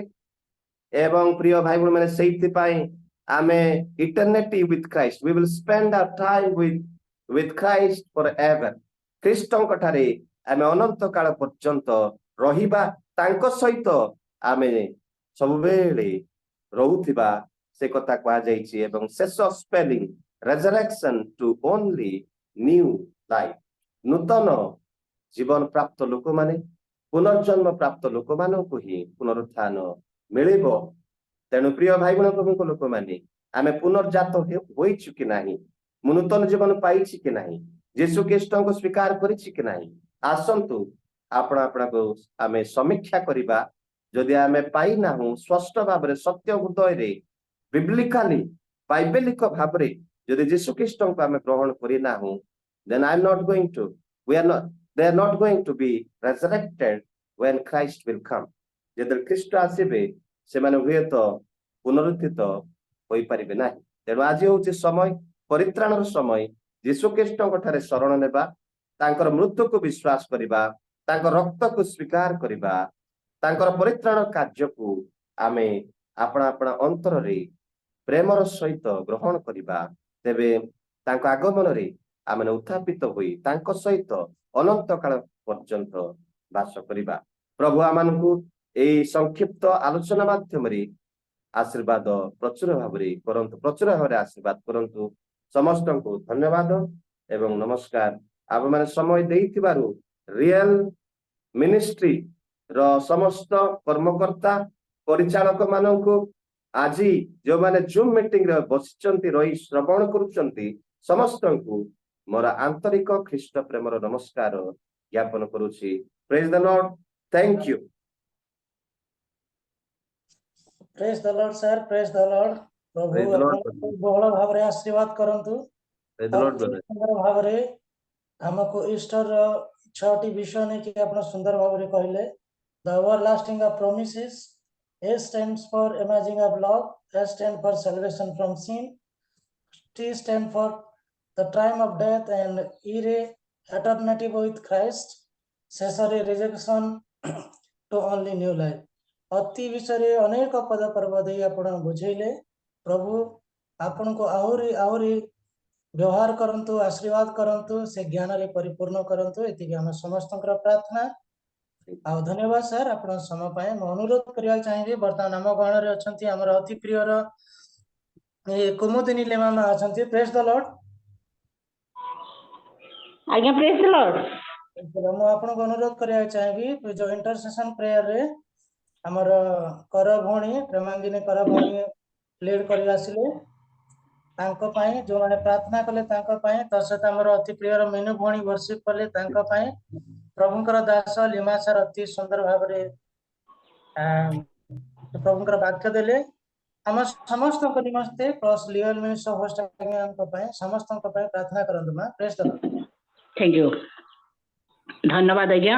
एवं प्रिय भाई भौणी माने सेइति पाई आमे eternity with Christ we will spend our time with Christ forever ख्रीष्टंक ठारे आमे अनंत काल पर्यंत रहिबा तांको सहित आमे सबबेले रहुथिबा से कथा कहा जाइछि एवं शेष spelling resurrection to only new life नूतन जीवन प्राप्त लोक माने पुनर्जन्म प्राप्त लोक मानकु ही पुनरुत्थान मिलिबो। तेणु प्रिय भाई भौणी प्रभुको लोक माने आमे पुनर्जात होइछु कि नाही नूतन जीवन पाइछि कि नाही यीशु ख्रीष्ट को स्वीकार करिछि कि नाही आसंतु आपण आपण को आमे समीक्षा करिबा जदि आमे पाई नाहु स्पष्ट भाबरे सत्य हृदय रे बिब्लिकली बाइबलिक भाबरे जदि यीशु ख्रीष्ट को आमे ग्रहण करि नाहु then I am not going to we are not they are not going to be resurrected when Christ will come जदि ख्रीष्ट आसीबे से माने हुएत पुनरुत्थित होई परिबे नाही। तेणु आज होउछि समय परित्राणर समय यीशु ख्रीष्टଙ୍କ ठारे शरण नेबा तांकर मृत्यु को विश्वास करिबा तांकर रक्त को स्वीकार करिबा तांकर परित्राण कार्य को आमे ଆପଣ ଆପଣ ଅନ୍ତରରେ ପ୍ରେମର ସହିତ ଗ୍ରହଣ କରିବା, ତେବେ ତାଙ୍କ ଆଗମନରେ ଆମେ ଉତ୍ଥାପିତ ହୋଇ ତାଙ୍କ ସହିତ ଅନନ୍ତ କାଳ ପର୍ଯ୍ୟନ୍ତ ବାସ କରିବା। ପ୍ରଭୁ ଆମମାନଙ୍କୁ ଏଇ ସଂକ୍ଷିପ୍ତ ଆଲୋଚନା ମାଧ୍ୟମରେ ଆଶୀର୍ବାଦ ପ୍ରଚୁର ଭାବରେ କରନ୍ତୁ, ପ୍ରଚୁର ଭାବରେ ଆଶୀର୍ବାଦ କରନ୍ତୁ। ସମସ୍ତଙ୍କୁ ଧନ୍ୟବାଦ ଏବଂ ନମସ୍କାର। ଆପଣମାନେ ସମୟ ଦେଇଥିବାରୁ ରିଏଲ ମିନିଷ୍ଟ୍ରି ର ସମସ୍ତ କର୍ମକର୍ତ୍ତା ପରିଚାଳକ ମାନଙ୍କୁ, ଆଜି ଯେଉଁମାନେ ଜୁମ୍ ମିଟିଂ ରେ ବସିଛନ୍ତି ରହି ଶ୍ରବଣ କରୁଛନ୍ତି, ସମସ୍ତଙ୍କୁ ମୋର ଆନ୍ତରିକ ଖ୍ରୀଷ୍ଟ ପ୍ରେମର ନମସ୍କାର ଜ୍ଞାପନ କରୁଛି। Praise the Lord, thank you. Praise the Lord sir, praise the Lord. ପ୍ରଭୁ Praise the Lord, ଆପଣଙ୍କୁ ବହୁଳ ଭାବରେ ଆଶୀର୍ବାଦ କରନ୍ତୁ। Praise the Lord, ଅତି brother. ସୁନ୍ଦର ଭାବରେ ଆମକୁ ଇଷ୍ଟର 6ଟି ବିଷୟ ନେଇକି ଆପଣ ସୁନ୍ଦର ଭାବରେ କହିଲେ। ଦ ଏଭରଲାଷ୍ଟିଂ of ପ୍ରୋମିସେସ୍, A stands for imaging of love, S stands for salvation from sin, T stands for the time of death, and E ରେ eternity with Christ, ଶେଷରେ rejection to only new life। ଅତି ବିଷୟରେ ଅନେକ ପଦ ପର୍ବ ଦେଇ ଆପଣ ବୁଝେଇଲେ। ପ୍ରଭୁ ଆପଣଙ୍କୁ ଆହୁରି ଆହୁରି ବ୍ୟବହାର କରନ୍ତୁ, ଆଶୀର୍ବାଦ କରନ୍ତୁ, ସେ ଜ୍ଞାନରେ ପରିପୂର୍ଣ୍ଣ କରନ୍ତୁ, ଏତିକି ଆମ ସମସ୍ତଙ୍କର ପ୍ରାର୍ଥନା। ଆଉ ଧନ୍ୟବାଦ ସାର୍ ଆପଣଙ୍କ ସମୟ ପାଇଁ। ମୁଁ ଅନୁରୋଧ କରିବାକୁ ଚାହିଁବି, ବର୍ତ୍ତମାନ ଆମ ଗହଣରେ ଅଛନ୍ତି ଆମର ଅତି ପ୍ରିୟର କୁମୁଦିନୀ ଲେମା ମା ଅଛନ୍ତି। Praise the Lord. ଆଜ୍ଞା ପ୍ରେଜ ଦ ଲର୍ଡ। ମୁଁ ଆପଣଙ୍କୁ ଅନୁରୋଧ କରିବାକୁ ଚାହିଁବି, ଯୋଉ ଇଣ୍ଟରସେସନ ପ୍ରେୟରରେ ଆମର କର ଭଉଣୀ ପ୍ରେମାଙ୍ଗିନୀ କର ଭଉଣୀ ଲିଡ୍ କରି ଆସିଲେ, ତାଙ୍କ ପାଇଁ ଯୋଉମାନେ ପ୍ରାର୍ଥନା କଲେ ତାଙ୍କ ପାଇଁ, ତା ସହିତ ଆମର ଅତି ପ୍ରିୟର ମିନୁ ଭଉଣୀ ବର୍ଷିପ କଲେ ତାଙ୍କ ପାଇଁ, ପ୍ରଭୁଙ୍କର ଦାସ ଲିମା ସାର୍ ଅତି ସୁନ୍ଦର ଭାବରେ ପ୍ରଭୁଙ୍କର ବାକ୍ୟ ଦେଲେ। ଆମ ସମସ୍ତଙ୍କ ନିମନ୍ତେ ପ୍ଲସ୍ ଲିଅଲ ମିନିଷ୍ଟର ହୋଷ୍ଟ ଆଜ୍ଞାଙ୍କ ପାଇଁ ସମସ୍ତଙ୍କ ପାଇଁ ପ୍ରାର୍ଥନା କରନ୍ତୁ ମା। Praise the Lord. Thank you, ଧନ୍ୟବାଦ ଆଜ୍ଞା।